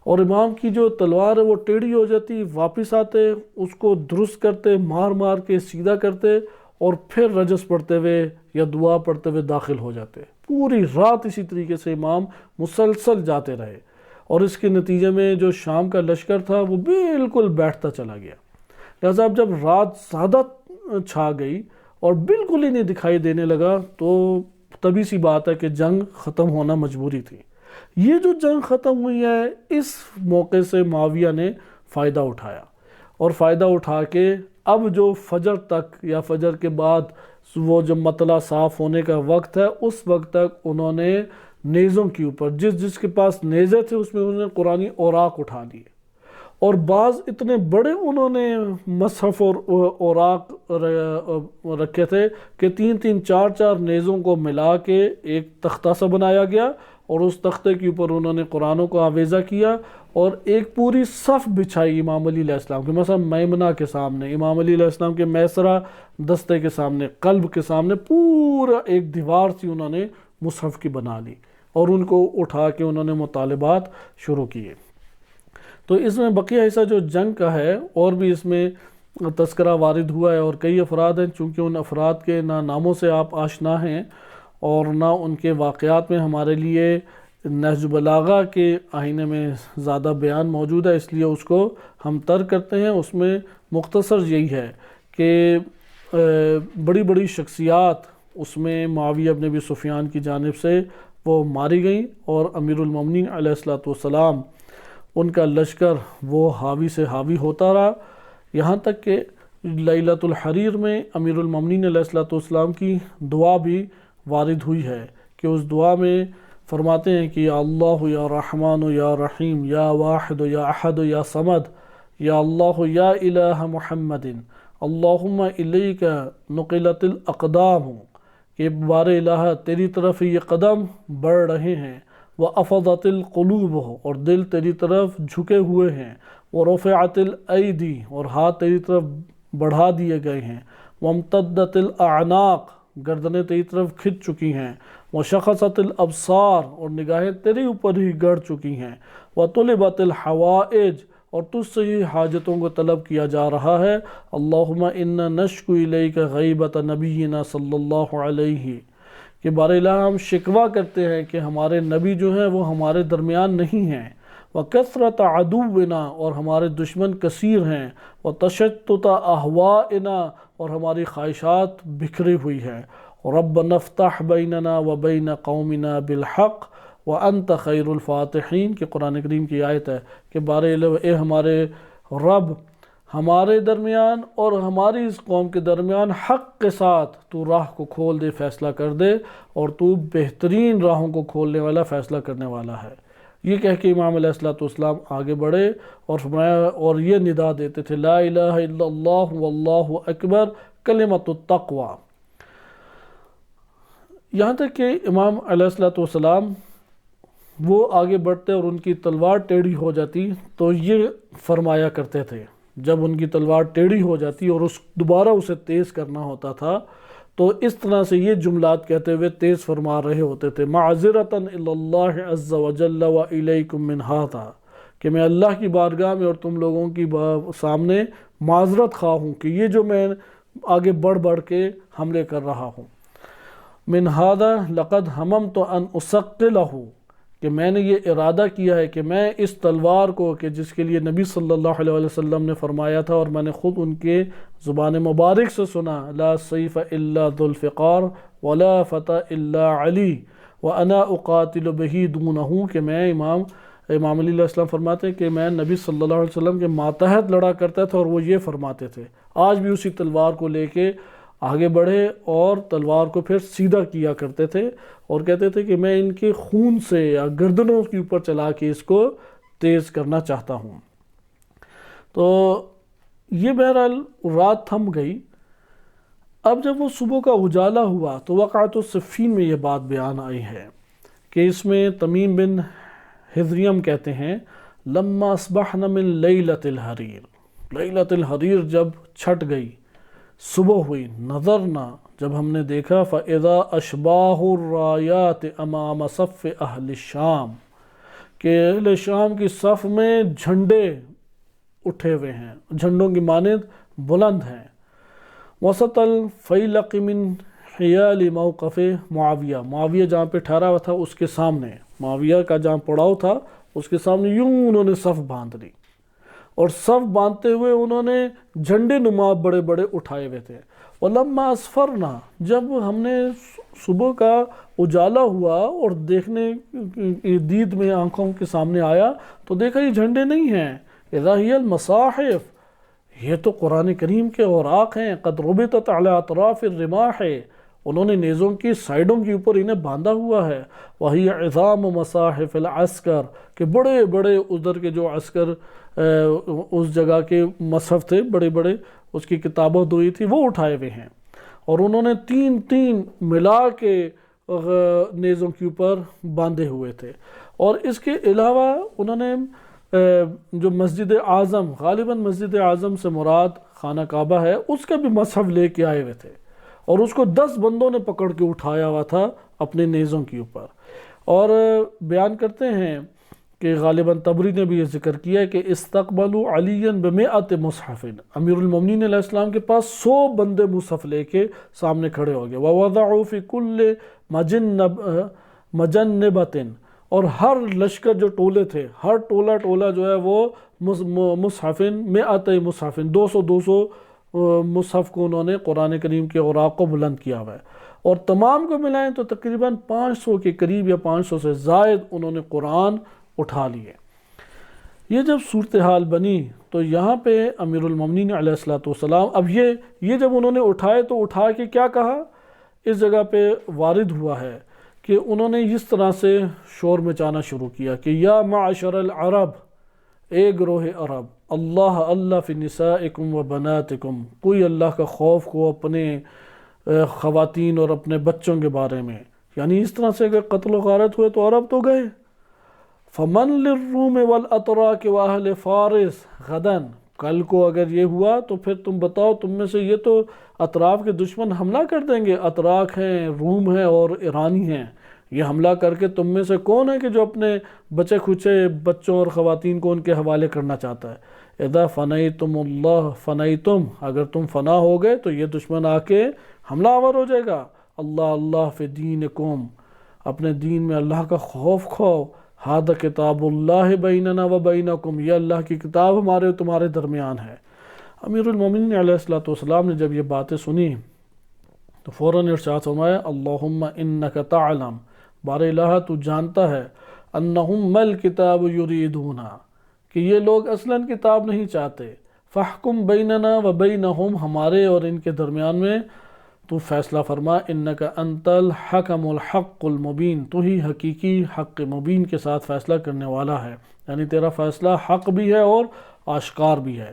اور امام کی جو تلوار ہے وہ ٹیڑھی ہو جاتی، واپس آتے، اس کو درست کرتے، مار مار کے سیدھا کرتے، اور پھر رجس پڑھتے ہوئے یا دعا پڑھتے ہوئے داخل ہو جاتے۔ پوری رات اسی طریقے سے امام مسلسل جاتے رہے، اور اس کے نتیجے میں جو شام کا لشکر تھا وہ بالکل بیٹھتا چلا گیا۔ لہذا اب جب رات زیادہ چھا گئی اور بالکل ہی نہیں دکھائی دینے لگا، تو طبیعی سی بات ہے کہ جنگ ختم ہونا مجبوری تھی۔ یہ جو جنگ ختم ہوئی ہے، اس موقع سے معاویہ نے فائدہ اٹھایا، اور فائدہ اٹھا کے اب جو فجر تک یا فجر کے بعد وہ جب مطلع صاف ہونے کا وقت ہے، اس وقت تک انہوں نے نیزوں کے اوپر، جس کے پاس نیزے تھے اس میں انہوں نے قرآنی اوراق اٹھا لیے، اور بعض اتنے بڑے انہوں نے مصحف اور اوراق رکھے تھے کہ 3-3 4-4 نیزوں کو ملا کے ایک تختہ سا بنایا گیا، اور اس تختے کے اوپر انہوں نے قرآنوں کو آویزہ کیا، اور ایک پوری صف بچھائی امام علی علیہ السلام کے، مثلا میمنہ کے سامنے، امام علی علیہ السلام کے میسرہ دستے کے سامنے، قلب کے سامنے، پورا ایک دیوار سی انہوں نے مصحف کی بنا لی، اور ان کو اٹھا کے انہوں نے مطالبات شروع کیے۔ تو اس میں بقیہ حصہ جو جنگ کا ہے اور بھی اس میں تذکرہ وارد ہوا ہے، اور کئی افراد ہیں، چونکہ ان افراد کے نہ ناموں سے آپ آشنا ہیں اور نہ ان کے واقعات میں ہمارے لیے نہج بلاغہ کے آئینے میں زیادہ بیان موجود ہے، اس لیے اس کو ہم ترک کرتے ہیں۔ اس میں مختصر یہی ہے کہ بڑی بڑی شخصیات اس میں معاویہ بن ابی سفیان کی جانب سے وہ ماری گئیں، اور امیر المومنین علیہ السلام ان کا لشکر وہ حاوی سے حاوی ہوتا رہا، یہاں تک کہ لیلۃ الحریر میں امیر المومنین علیہ السلام کی دعا بھی وارد ہوئی ہے، کہ اس دعا میں فرماتے ہیں کہ یا اللہ یا رحمان یا رحیم یا واحد یا احد یا صمد یا اللہ یا الہ محمد اللہم الیک نقلت الاقدام، کہ بار الہ تیری طرف یہ قدم بڑھ رہے ہیں، وَأَفَضَتِ الْقُلُوبُ اور دل تیری طرف جھکے ہوئے ہیں، وَرُفِعَتِ الْأَيْدِي اور ہاتھ تیری طرف بڑھا دیے گئے ہیں، وَامْتَدَّتِ الْأَعْنَاقُ گردنیں تیری طرف کھنچ چکی ہیں، وَشَخَصَتِ الْأَبْصَارُ اور نگاہیں تیرے اوپر ہی گڑ چکی ہیں، وَطُلِبَتِ الْحَوَائِجُ اور تجھ سے ہی حاجتوں کو طلب کیا جا رہا ہے، اللہم انا نشکو الیک غیبت نبینا صلی اللہ علیہ، کہ بار الہ ہم شکوہ کرتے ہیں کہ ہمارے نبی جو ہیں وہ ہمارے درمیان نہیں ہیں، وَكَثْرَةَ عَدُوِّنَا اور ہمارے دشمن کثیر ہیں، وَتَشَتُّتَ أَهْوَائِنَا اور ہماری خواہشات بکھری ہوئی ہیں، رَبَّنَا افْتَحْ بَيْنَنَا وَبَيْنَ قَوْمِنَا بِالْحَقِّ وَأَنْتَ خَيْرُ الْفَاتِحِينَ کہ قرآن کریم کی آیت ہے کہ بار الہ اے ہمارے رب ہمارے درمیان اور ہماری اس قوم کے درمیان حق کے ساتھ تو راہ کو کھول دے، فیصلہ کر دے، اور تو بہترین راہوں کو کھولنے والا، فیصلہ کرنے والا ہے۔ یہ کہہ کے امام علیہ السلام آگے بڑھے اور فرمایا، اور یہ ندا دیتے تھے لا الہ الا اللہ واللہ اکبر کلمۃ التقوی، یہاں تک کہ امام علیہ السلام وہ آگے بڑھتے اور ان کی تلوار ٹیڑھی ہو جاتی تو یہ فرمایا کرتے تھے، جب ان کی تلوار ٹیڑھی ہو جاتی اور دوبارہ اسے تیز کرنا ہوتا تھا تو اس طرح سے یہ جملات کہتے ہوئے تیز فرما رہے ہوتے تھے، معذرتاً الی اللہ عز وجل و الیکم من ھذا، کہ میں اللہ کی بارگاہ میں اور تم لوگوں کی سامنے معذرت خواہ ہوں کہ یہ جو میں آگے بڑھ بڑھ کے حملے کر رہا ہوں، من ھذا لقد ھممت ان اثقلہ، کہ میں نے یہ ارادہ کیا ہے کہ میں اس تلوار کو، کہ جس کے لیے نبی صلی اللہ علیہ وسلم نے فرمایا تھا اور میں نے خود ان کے زبان مبارک سے سنا، لا سیف الا ذو الفقار ولا فتح الا علی وانا اقاتل بہ دونہ، کہ میں امام علی علیہ السلام فرماتے ہیں کہ میں نبی صلی اللہ علیہ وسلم کے ماتحت لڑا کرتا تھا، اور وہ یہ فرماتے تھے، آج بھی اسی تلوار کو لے کے آگے بڑھے اور تلوار کو پھر سیدھا کیا کرتے تھے، اور کہتے تھے کہ میں ان کے خون سے یا گردنوں کے اوپر چلا کے اس کو تیز کرنا چاہتا ہوں۔ تو یہ بہرحال رات تھم گئی۔ اب جب وہ صبح کا اجالا ہوا تو وقعۃ الصفین میں یہ بات بیان آئی ہے کہ اس میں تمیم بن حضریم کہتے ہیں لما اصبحنا من لیلۃ الحریر، لیلۃ الحریر جب چھٹ گئی، صبح ہوئی، نظرنا جب ہم نے دیکھا، فَإِذَا أَشْبَاهُ الرَّایَاتِ أَمَامَ صَفِّ أَهْلِ الشام، کہ اہل شام کی صف میں جھنڈے اٹھے ہوئے ہیں، جھنڈوں کی مانند بلند ہیں، وسط الفیلق من حیال موقف معاویہ، معاویہ جہاں پہ ٹھہرا ہوا تھا اس کے سامنے، معاویہ کا جہاں پڑاؤ تھا اس کے سامنے یوں انہوں نے صف باندھ لی، اور صف باندھتے ہوئے انہوں نے جھنڈے نما بڑے بڑے اٹھائے ہوئے تھے۔ وَلَمَّا أَسْفَرْنَا، جب ہم نے صبح کا اجالا ہوا اور دیکھنے دید میں آنکھوں کے سامنے آیا تو دیکھا یہ جھنڈے نہیں ہیں، اِذَا هِيَ الْمَصَاحِفُ، یہ تو قرآن کریم کے اوراق ہیں، قَدْ رُبِطَتْ عَلَىٰ أَطْرَافِ الرِّمَاحِ، انہوں نے نیزوں کی سائیڈوں کے اوپر انہیں باندھا ہوا ہے۔ وہی عظام مصاحف العسکر، کہ بڑے بڑے ادھر کے جو عسکر اس جگہ کے مصحف تھے بڑے بڑے، اس کی کتابیں ہوئی تھی، وہ اٹھائے ہوئے ہیں، اور انہوں نے تین تین ملا کے نیزوں کے اوپر باندھے ہوئے تھے۔ اور اس کے علاوہ انہوں نے جو مسجد اعظم، غالباً مسجد اعظم سے مراد خانہ کعبہ ہے، اس کا بھی مصحف لے کے آئے ہوئے تھے، اور اس کو 10 بندوں نے پکڑ کے اٹھایا ہوا تھا اپنے نیزوں کے اوپر۔ اور بیان کرتے ہیں کہ غالباً طبری نے بھی یہ ذکر کیا ہے کہ استقبلوا علیاً بمئۃ مصحف، امیر المومنین علیہ السلام کے پاس 100 بندے مصحف لے کے سامنے کھڑے ہو گئے۔ ووضعوا فی کل مجنبۃ، اور ہر لشکر جو ٹولے تھے، ہر ٹولہ جو ہے وہ مصحفن، مئۃ مصحفن، 200 مصحف کو انہوں نے قرآن کریم کے اوراق کو بلند کیا ہوا ہے، اور تمام کو ملائیں تو تقریباً 500 کے قریب یا 500 سے زائد انہوں نے قرآن اٹھا لیے۔ یہ جب صورتحال بنی تو یہاں پہ امیر المومنین علیہ السلام، اب یہ جب انہوں نے اٹھائے تو اٹھا کے کیا کہا، اس جگہ پہ وارد ہوا ہے کہ انہوں نے اس طرح سے شور مچانا شروع کیا کہ یا معشر العرب، اے گروہ عرب، اللہ فی نسائکم و بناتکم، کوئی اللہ کا خوف کو اپنے خواتین اور اپنے بچوں کے بارے میں، یعنی اس طرح سے اگر قتل و غارت ہوئے تو عرب تو گئے۔ فمن للروم والاتراک واہل فارس غدن، کل کو اگر یہ ہوا تو پھر تم بتاؤ، تم میں سے یہ تو اطراف کے دشمن حملہ کر دیں گے، اتراک ہیں، روم ہیں اور ایرانی ہیں، یہ حملہ کر کے تم میں سے کون ہے کہ جو اپنے بچے کھچے بچوں اور خواتین کو ان کے حوالے کرنا چاہتا ہے؟ اذا فنیتم اللہ فنیتم، اگر تم فنا ہو گئے تو یہ دشمن آ کے حملہ آور ہو جائے گا۔ اللہ فی دینکم، اپنے دین میں اللہ کا خوف کھو۔ ھذا کتاب اللہ بیننا و بینکم، یہ اللہ کی کتاب ہمارے اور تمہارے درمیان ہے۔ امیر المومنین علیہ السلام نے جب یہ باتیں سنی تو فوراً ارشاد فرمایا اللہم انک تعلم، بار الہ تو جانتا ہے، انہم مل کتاب یریدون، کہ یہ لوگ اصلاً کتاب نہیں چاہتے، فاحکم بیننا و بینہم، ہمارے اور ان کے درمیان میں تو فیصلہ فرما، انک انت الحکم الحق المبین، تو ہی حقیقی حق مبین کے ساتھ فیصلہ کرنے والا ہے، یعنی تیرا فیصلہ حق بھی ہے اور آشکار بھی ہے۔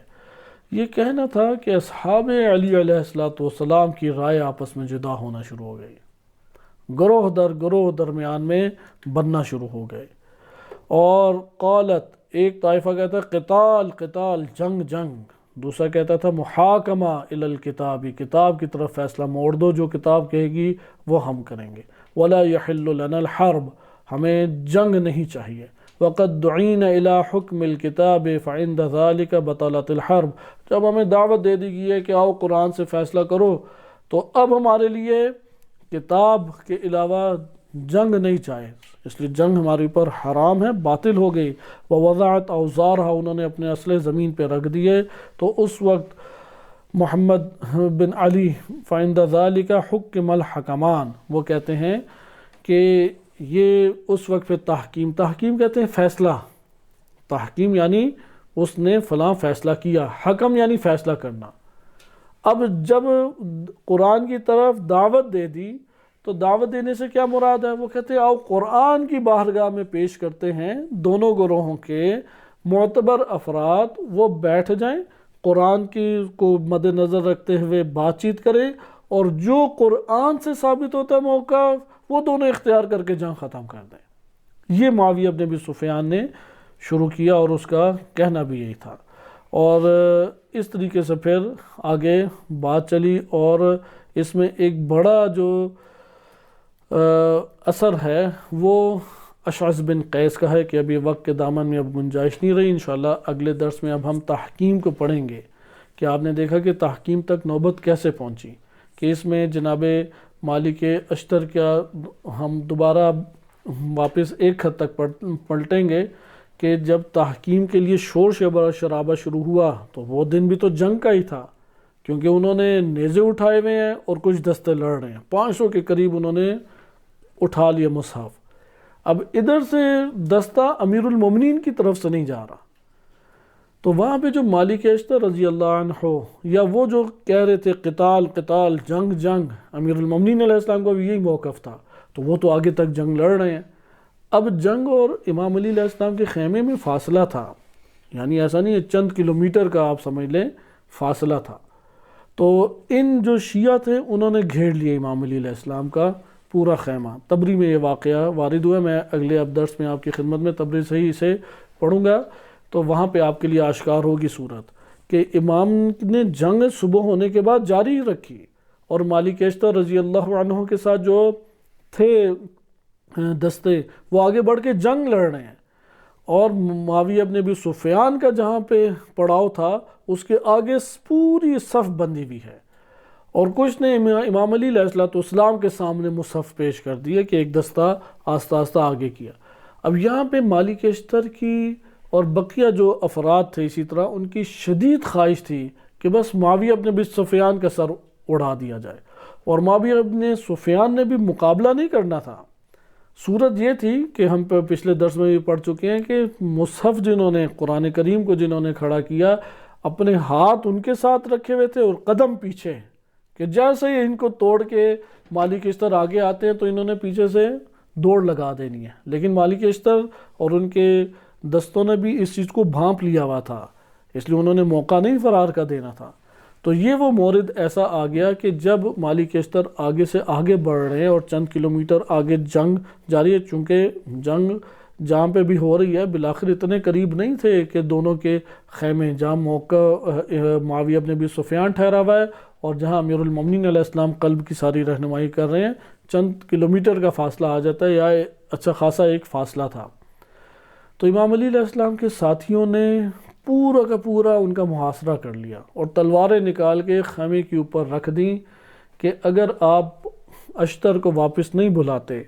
یہ کہنا تھا کہ اصحاب علی علیہ السلام کی رائے آپس میں جدا ہونا شروع ہو گئی، گروہ در گروہ درمیان میں بننا شروع ہو گئے، اور قالت، ایک طائفہ کہتا ہے قتال قتال، جنگ جنگ، دوسرا کہتا تھا محاکمہ الی الکتاب، کتاب کی طرف فیصلہ موڑ دو، جو کتاب کہے گی وہ ہم کریں گے، ولا یحل لنا الحرب، ہمیں جنگ نہیں چاہیے، وقد دعینا الی حکم الکتاب فعند ذلک بطلت الحرب، جب ہمیں دعوت دے دی گئی ہے کہ آؤ قرآن سے فیصلہ کرو، تو اب ہمارے لیے کتاب کے علاوہ جنگ نہیں چاہے، اس لیے جنگ ہمارے اوپر حرام ہے، باطل ہو گئی۔ ووضعت اوزارها، انہوں نے اپنے اسلحے زمین پہ رکھ دیے، تو اس وقت محمد بن علی فعند ذلک حکم الحکمان، وہ کہتے ہیں کہ یہ اس وقت پہ تحکیم کہتے ہیں فیصلہ، تحکیم یعنی اس نے فلاں فیصلہ کیا، حکم یعنی فیصلہ کرنا۔ اب جب قرآن کی طرف دعوت دے دی تو دعوت دینے سے کیا مراد ہے؟ وہ کہتے ہیں آؤ قرآن کی بارگاہ میں پیش کرتے ہیں، دونوں گروہوں کے معتبر افراد وہ بیٹھ جائیں، قرآن کی کو مد نظر رکھتے ہوئے بات چیت کریں، اور جو قرآن سے ثابت ہوتا ہے موقع وہ دونوں اختیار کر کے جنگ ختم کر دیں۔ یہ معاویہ بن ابی سفیان نے شروع کیا، اور اس کا کہنا بھی یہی تھا، اور اس طریقے سے پھر آگے بات چلی، اور اس میں ایک بڑا جو اثر ہے وہ اشعث بن قیس کا ہے کہ ابھی وقت کے دامن میں اب گنجائش نہیں رہی، انشاءاللہ اگلے درس میں اب ہم تحکیم کو پڑھیں گے کہ آپ نے دیکھا کہ تحکیم تک نوبت کیسے پہنچی، کہ اس میں جناب مالک اشتر کا ہم دوبارہ واپس ایک حد تک پلٹیں گے کہ جب تحکیم کے لیے شور شرابہ شروع ہوا تو وہ دن بھی تو جنگ کا ہی تھا، کیونکہ انہوں نے نیزے اٹھائے ہوئے ہیں اور کچھ دستے لڑ رہے ہیں، 500 کے قریب انہوں نے اٹھا لیے مصحف۔ اب ادھر سے دستہ امیر المومنین کی طرف سے نہیں جا رہا، تو وہاں پہ جو مالک اشتر رضی اللہ عنہ، یا وہ جو کہہ رہے تھے قتال قتال، جنگ جنگ، امیر المومنین علیہ السلام کا بھی یہی موقف تھا، تو وہ تو آگے تک جنگ لڑ رہے ہیں۔ اب جنگ اور امام علی علیہ السلام کے خیمے میں فاصلہ تھا، یعنی ایسا نہیں ہے، چند کلومیٹر کا آپ سمجھ لیں فاصلہ تھا۔ تو ان جو شیعہ تھے انہوں نے گھیر لیا امام علی علیہ السلام کا پورا خیمہ۔ تبری میں یہ واقعہ وارد ہوا، میں اگلے اب درس میں آپ کی خدمت میں تبری صحیح سے پڑھوں گا، تو وہاں پہ آپ کے لیے آشکار ہوگی صورت کہ امام نے جنگ صبح ہونے کے بعد جاری رکھی، اور مالک اشتر رضی اللہ عنہ کے ساتھ جو تھے دستے، وہ آگے بڑھ کے جنگ لڑ رہے ہیں، اور معاویہ ابن ابی سفیان کا جہاں پہ پڑاؤ تھا اس کے آگے پوری صف بندی ہوئی ہے، اور کچھ نے امام علی علیہ السلام کے سامنے مصحف پیش کر دیا کہ ایک دستہ آہستہ آہستہ آگے کیا۔ اب یہاں پہ مالک اشتر کی اور بقیہ جو افراد تھے اسی طرح ان کی شدید خواہش تھی کہ بس معاویہ ابن ابی سفیان کا سر اڑا دیا جائے، اور معاویہ ابن سفیان نے بھی مقابلہ نہیں کرنا تھا۔ صورت یہ تھی کہ ہم پچھلے درس میں بھی پڑھ چکے ہیں کہ مصحف جنہوں نے، قرآن کریم کو جنہوں نے کھڑا کیا، اپنے ہاتھ ان کے ساتھ رکھے ہوئے تھے اور قدم پیچھے، کہ جیسے ہی ان کو توڑ کے مالک اشتر آگے آتے ہیں تو انہوں نے پیچھے سے دوڑ لگا دینی ہے۔ لیکن مالک اشتر اور ان کے دستوں نے بھی اس چیز کو بھانپ لیا ہوا تھا، اس لیے انہوں نے موقع نہیں فرار کا دینا تھا۔ تو یہ وہ مورد ایسا آ گیا کہ جب مالک اشتر آگے سے آگے بڑھ رہے ہیں اور چند کلومیٹر آگے جنگ جاری ہے، چونکہ جنگ جہاں پہ بھی ہو رہی ہے بالآخر اتنے قریب نہیں تھے کہ دونوں کے خیمے، جہاں موقع معاویہ ابن ابی سفیان ٹھہرا ہوا ہے اور جہاں امیر المومنین علیہ السلام قلب کی ساری رہنمائی کر رہے ہیں، چند کلومیٹر کا فاصلہ آ جاتا ہے، یا اچھا خاصا ایک فاصلہ تھا۔ تو امام علی علیہ السلام کے ساتھیوں نے پورا کا پورا ان کا محاصرہ کر لیا اور تلواریں نکال کے خیمے کے اوپر رکھ دیں کہ اگر آپ اشتر کو واپس نہیں بلاتے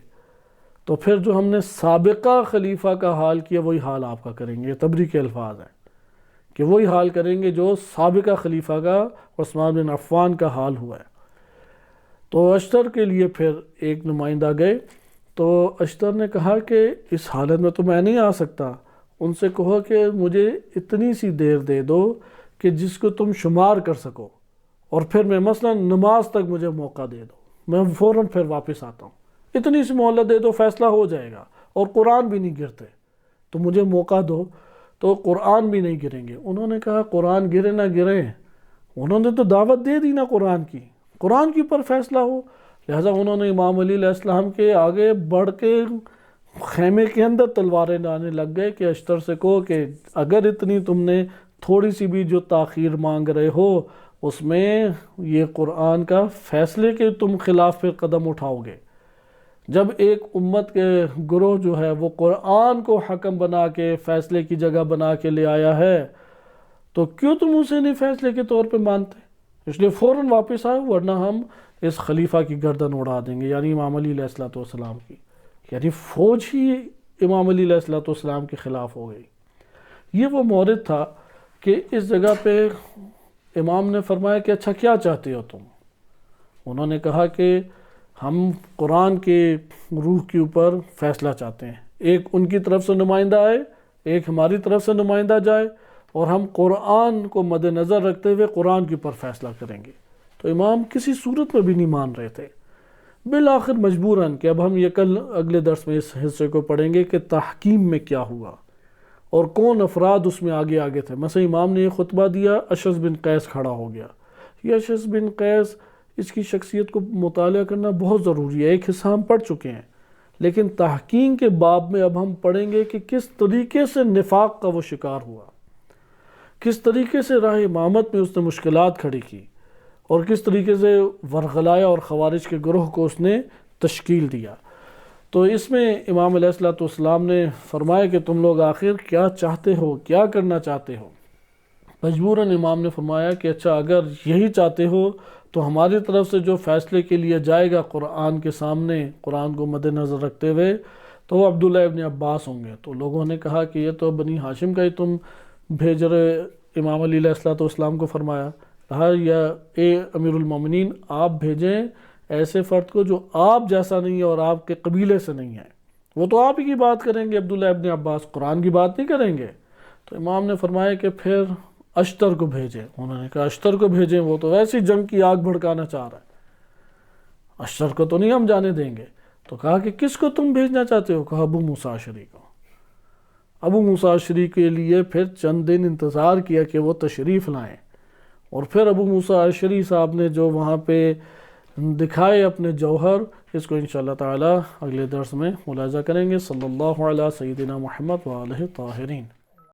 تو پھر جو ہم نے سابقہ خلیفہ کا حال کیا وہی حال آپ کا کریں گے۔ تبری کے الفاظ ہیں کہ وہی حال کریں گے جو سابقہ خلیفہ کا، عثمان بن عفان کا حال ہوا ہے۔ تو اشتر کے لیے پھر ایک نمائندہ گئے، تو اشتر نے کہا کہ اس حالت میں تو میں نہیں آ سکتا، ان سے کہو کہ مجھے اتنی سی دیر دے دو کہ جس کو تم شمار کر سکو، اور پھر میں مثلا نماز تک مجھے موقع دے دو، میں فوراً پھر واپس آتا ہوں، اتنی سی مہلت دے دو، فیصلہ ہو جائے گا، اور قرآن بھی نہیں گرتے، تو مجھے موقع دو تو قرآن بھی نہیں گریں گے۔ انہوں نے کہا قرآن گرے نہ گرے، انہوں نے تو دعوت دے دی نا قرآن کی، قرآن کے اوپر فیصلہ ہو۔ لہٰذا انہوں نے امام علی علیہ السلام کے آگے بڑھ کے خیمے کے اندر تلواریں ڈالنے لگ گئے کہ اشتر سے کہو کہ اگر اتنی تم نے تھوڑی سی بھی جو تاخیر مانگ رہے ہو اس میں یہ قرآن کا فیصلے کے تم خلاف پھر قدم اٹھاؤ گے۔ جب ایک امت کے گروہ جو ہے وہ قرآن کو حکم بنا کے فیصلے کی جگہ بنا کے لے آیا ہے تو کیوں تم اسے نہیں فیصلے کے طور پہ مانتے؟ اس لیے فوراً واپس آؤ، ورنہ ہم اس خلیفہ کی گردن اڑا دیں گے، یعنی امام علی علیہ السلام کی، یعنی فوج ہی امام علی علیہ السلام کے خلاف ہو گئی۔ یہ وہ مورد تھا کہ اس جگہ پہ امام نے فرمایا کہ اچھا کیا چاہتے ہو تم؟ انہوں نے کہا کہ ہم قرآن کے روح کے اوپر فیصلہ چاہتے ہیں، ایک ان کی طرف سے نمائندہ آئے، ایک ہماری طرف سے نمائندہ جائے، اور ہم قرآن کو مد نظر رکھتے ہوئے قرآن کے اوپر فیصلہ کریں گے۔ تو امام کسی صورت میں بھی نہیں مان رہے تھے، بالآخر مجبوراً، کہ اب ہم یہ کل اگلے درس میں اس حصے کو پڑھیں گے کہ تحکیم میں کیا ہوا اور کون افراد اس میں آگے آگے تھے۔ مثلا امام نے یہ خطبہ دیا، اشعث بن قیس کھڑا ہو گیا۔ یہ اشعث بن قیس، اس کی شخصیت کو مطالعہ کرنا بہت ضروری ہے، ایک حصہ ہم پڑھ چکے ہیں، لیکن تحکیم کے باب میں اب ہم پڑھیں گے کہ کس طریقے سے نفاق کا وہ شکار ہوا، کس طریقے سے راہ امامت میں اس نے مشکلات کھڑی کی، اور کس طریقے سے ورغلایا اور خوارج کے گروہ کو اس نے تشکیل دیا۔ تو اس میں امام علیہ السلام نے فرمایا کہ تم لوگ آخر کیا چاہتے ہو، کیا کرنا چاہتے ہو؟ مجبوراً امام نے فرمایا کہ اچھا اگر یہی چاہتے ہو تو ہماری طرف سے جو فیصلے کے لیے جائے گا قرآن کے سامنے، قرآن کو مد نظر رکھتے ہوئے، تو وہ عبداللہ ابن عباس ہوں گے۔ تو لوگوں نے کہا کہ یہ تو بنی ہاشم کا ہی تم بھیج رہے، امام علی علیہ السلام کو فرمایا، کہا یا اے امیر المومنین آپ بھیجیں ایسے فرد کو جو آپ جیسا نہیں ہے اور آپ کے قبیلے سے نہیں ہے، وہ تو آپ ہی کی بات کریں گے، عبداللہ ابن عباس قرآن کی بات نہیں کریں گے۔ تو امام نے فرمایا کہ پھر اشتر کو بھیجیں. انہوں نے کہا اشتر کو بھیجیں، وہ تو ویسی جنگ کی آگ بھڑکانا چاہ رہا ہے، اشتر کو تو نہیں ہم جانے دیں گے. تو کہا کہ کس کو تم بھیجنا چاہتے ہو؟ کہا ابو موسیٰ اشعری کو. ابو موسیٰ اشعری کے لیے پھر چند دن انتظار کیا کہ وہ تشریف لائیں، اور پھر ابو موسیٰ اشعری صاحب نے جو وہاں پہ دکھائے اپنے جوہر، اس کو انشاءاللہ تعالی اگلے درس میں ملاحظہ کریں گے. صلی اللہ علیہ سیدنا محمد وآلہ طاہرین.